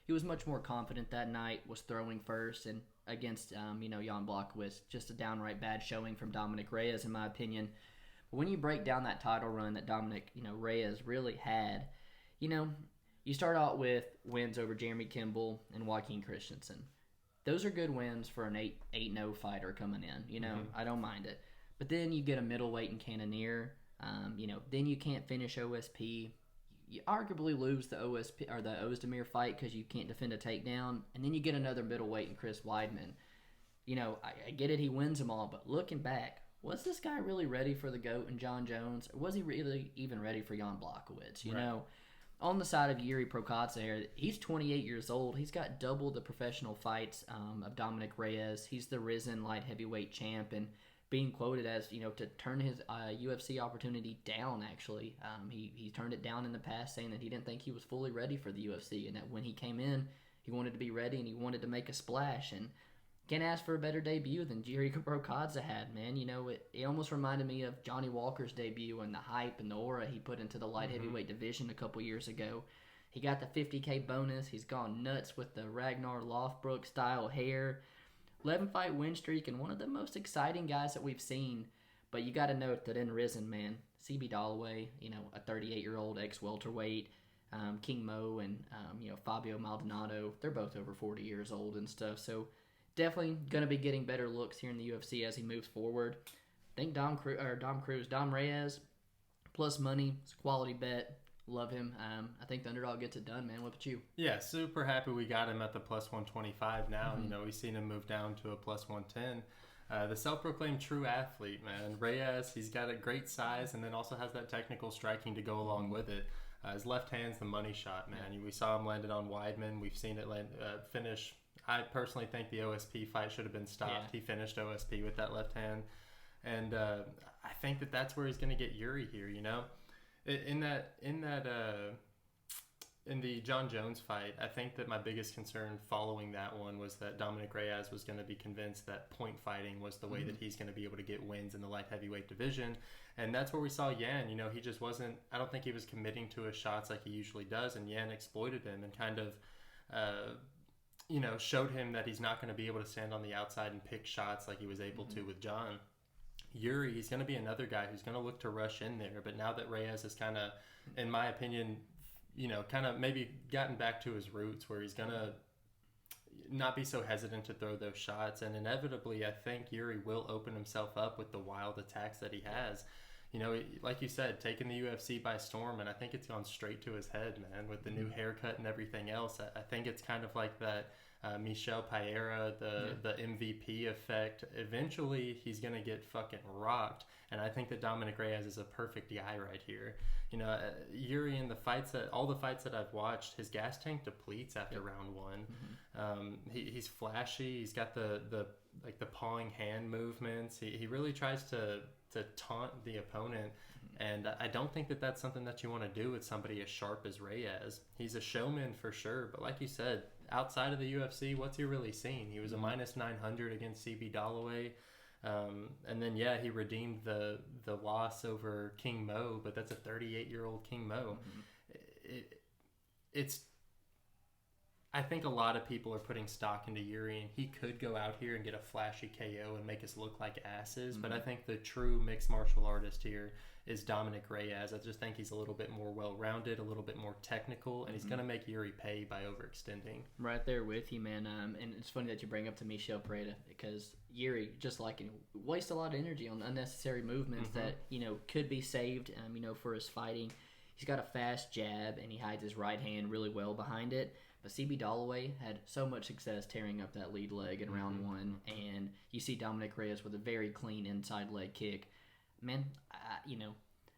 He was much more confident that night, was throwing first, and against Jan Blachowicz, just a downright bad showing from Dominick Reyes, in my opinion. But when you break down that title run that Dominick Reyes really had, you start out with wins over Jeremy Kimball and Joaquin Christensen. Those are good wins for an 8-0 fighter coming in. I don't mind it. But then you get a middleweight in Cannonier. Then you can't finish OSP. You arguably lose the OSP or the Ozdemir fight because you can't defend a takedown. And then you get another middleweight in Chris Weidman. I get it, he wins them all, but looking back, was this guy really ready for the GOAT and John Jones? Or was he really even ready for Jan Blachowicz? Right. On the side of Jiri Prochazka here, he's 28 years old. He's got double the professional fights of Dominick Reyes. He's the risen light heavyweight champ, and being quoted as, to turn his UFC opportunity down, actually. He turned it down in the past, saying that he didn't think he was fully ready for the UFC, and that when he came in, he wanted to be ready and he wanted to make a splash. And can't ask for a better debut than Jiri Prochazka had, man. It almost reminded me of Johnny Walker's debut and the hype and the aura he put into the light heavyweight division a couple years ago. He got the $50K bonus. He's gone nuts with the Ragnar Lothbrok style hair. 11 fight win streak and one of the most exciting guys that we've seen. But you got to note that in Risen, man, CB Dalloway, a 38-year-old ex-welterweight, King Mo and, Fabio Maldonado, they're both over 40 years old and stuff. So definitely going to be getting better looks here in the UFC as he moves forward. I think Dom Reyes, plus money, it's a quality bet. Love him. I think the underdog gets it done, man. What about you? Yeah, super happy we got him at the plus 125 now. We've seen him move down to a plus 110. The self-proclaimed true athlete, man. Reyes, he's got a great size and then also has that technical striking to go along with it. His left hand's the money shot, man. We saw him land it on Weidman. We've seen it finish. I personally think the OSP fight should have been stopped. Yeah. He finished OSP with that left hand. And I think that's where he's going to get Jiri here, In the John Jones fight, I think that my biggest concern following that one was that Dominick Reyes was going to be convinced that point fighting was the way that he's going to be able to get wins in the light heavyweight division. And that's where we saw Yan. He just wasn't, I don't think he was committing to his shots like he usually does. And Yan exploited him and kind of, showed him that he's not going to be able to stand on the outside and pick shots like he was able to with John. Jiri, he's going to be another guy who's going to look to rush in there. But now that Reyes has kind of, in my opinion, kind of maybe gotten back to his roots where he's going to not be so hesitant to throw those shots. And inevitably, I think Jiri will open himself up with the wild attacks that he has. Like you said, taking the UFC by storm, and I think it's gone straight to his head, man, with the new haircut and everything else. I think it's kind of like that Michel Pereira, the MVP effect. Eventually, he's going to get fucking rocked, and I think that Dominick Reyes is a perfect guy right here. Jiri in all the fights that I've watched, his gas tank depletes after round one. He's flashy. He's got the pawing hand movements. He really tries to taunt the opponent, and I don't think that that's something that you want to do with somebody as sharp as Reyes. He's a showman for sure, but like you said, outside of the UFC, what's he really seen? He was a minus 900 against CB Dalloway, and then he redeemed the loss over King Mo, but that's a 38-year-old King Mo. I think a lot of people are putting stock into Jiri, and he could go out here and get a flashy KO and make us look like asses. But I think the true mixed martial artist here is Dominick Reyes. I just think he's a little bit more well-rounded, a little bit more technical, and he's going to make Jiri pay by overextending. Right there with you, man. And it's funny that you bring up to Michel Pereira, because Jiri just wastes a lot of energy on unnecessary movements that could be saved for his fighting. He's got a fast jab, and he hides his right hand really well behind it. But CB Dalloway had so much success tearing up that lead leg in round one, and you see Dominick Reyes with a very clean inside leg kick. Man,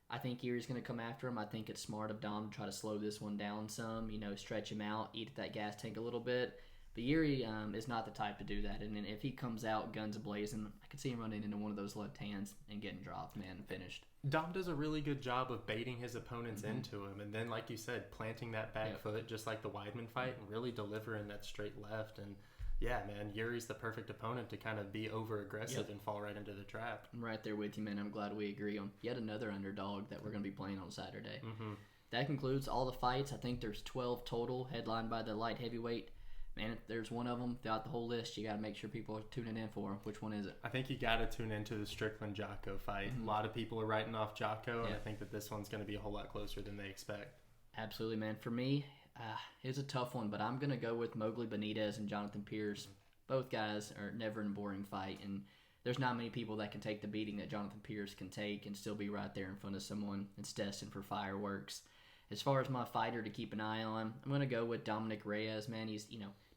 I think Jiri's going to come after him. I think it's smart of Dom to try to slow this one down some, stretch him out, eat at that gas tank a little bit. But Jiri is not the type to do that. And then if he comes out guns ablazing, I could see him running into one of those left hands and getting dropped, man, finished. Dom does a really good job of baiting his opponents into him, and then, like you said, planting that back foot, just like the Weidman fight, and really delivering that straight left. And yeah, man, Yuri's the perfect opponent to kind of be over-aggressive and fall right into the trap. I'm right there with you, man. I'm glad we agree on yet another underdog that we're going to be playing on Saturday. That concludes all the fights. I think there's 12 total, headlined by the light heavyweight. Man, if there's one of them throughout the whole list, you got to make sure people are tuning in for them. Which one is it? I think you got to tune into the Strickland Jocko fight. A lot of people are writing off Jocko, and I think that this one's going to be a whole lot closer than they expect. Absolutely, man. For me, it's a tough one, but I'm going to go with Mowgli Benitez and Jonathan Pearce. Both guys are never in a boring fight, and there's not many people that can take the beating that Jonathan Pearce can take and still be right there in front of someone that's destined for fireworks. As far as my fighter to keep an eye on, I'm going to go with Dominick Reyes, man. He's,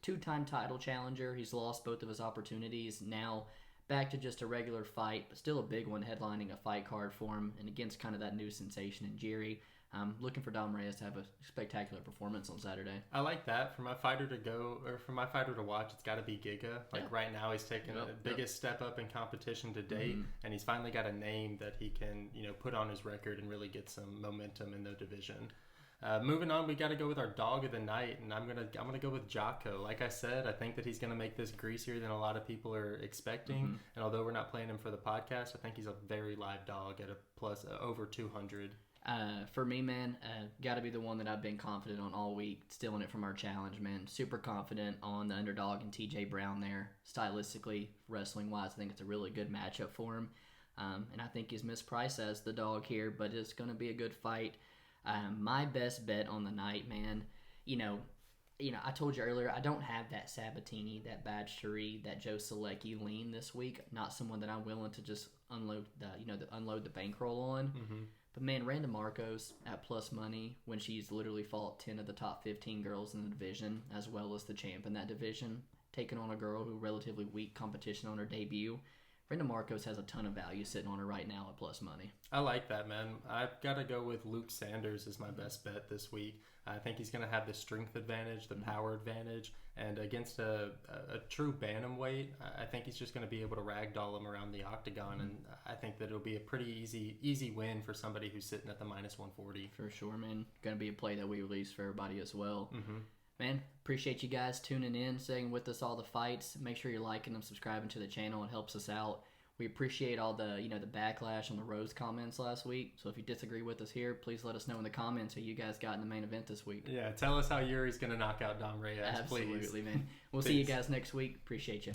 two-time title challenger. He's lost both of his opportunities. Now back to just a regular fight, but still a big one, headlining a fight card for him and against kind of that new sensation in Jiri. I'm looking for Dom Reyes to have a spectacular performance on Saturday. I like that. For my fighter to watch, it's got to be Giga. Right now, he's taking the biggest step up in competition to date, and he's finally got a name that he can, put on his record and really get some momentum in the division. Moving on, we got to go with our dog of the night, and I'm gonna go with Jocko. Like I said, I think that he's gonna make this greasier than a lot of people are expecting. And although we're not playing him for the podcast, I think he's a very live dog at a plus over 200. For me, man, got to be the one that I've been confident on all week, stealing it from our challenge, man. Super confident on the underdog and TJ Brown there. Stylistically, wrestling-wise, I think it's a really good matchup for him. And I think he's mispriced as the dog here, but it's going to be a good fight. My best bet on the night, man, I told you earlier, I don't have that Sabatini, that Badgery, that Joe Selecki lean this week. Not someone that I'm willing to just unload the bankroll on. Mm-hmm. But man, Randa Markos at plus money when she's literally fought 10 of the top 15 girls in the division, as well as the champ in that division, taking on a girl who relatively weak competition on her debut. Randa Markos has a ton of value sitting on her right now at plus money. I like that, man. I've got to go with Luke Sanders as my best bet this week. I think he's going to have the strength advantage, the power advantage, and against a true bantamweight, I think he's just going to be able to ragdoll him around the octagon, and I think that it'll be a pretty easy win for somebody who's sitting at the minus 140. For sure, man. Going to be a play that we release for everybody as well. Mm-hmm. Man, appreciate you guys tuning in, staying with us all the fights. Make sure you're liking and subscribing to the channel. It helps us out. We appreciate all the the backlash on the Rose comments last week. So if you disagree with us here, please let us know in the comments who you guys got in the main event this week. Yeah, tell us how Yuri's going to knock out Dom Reyes, Absolutely, please. Man. We'll see you guys next week. Appreciate you.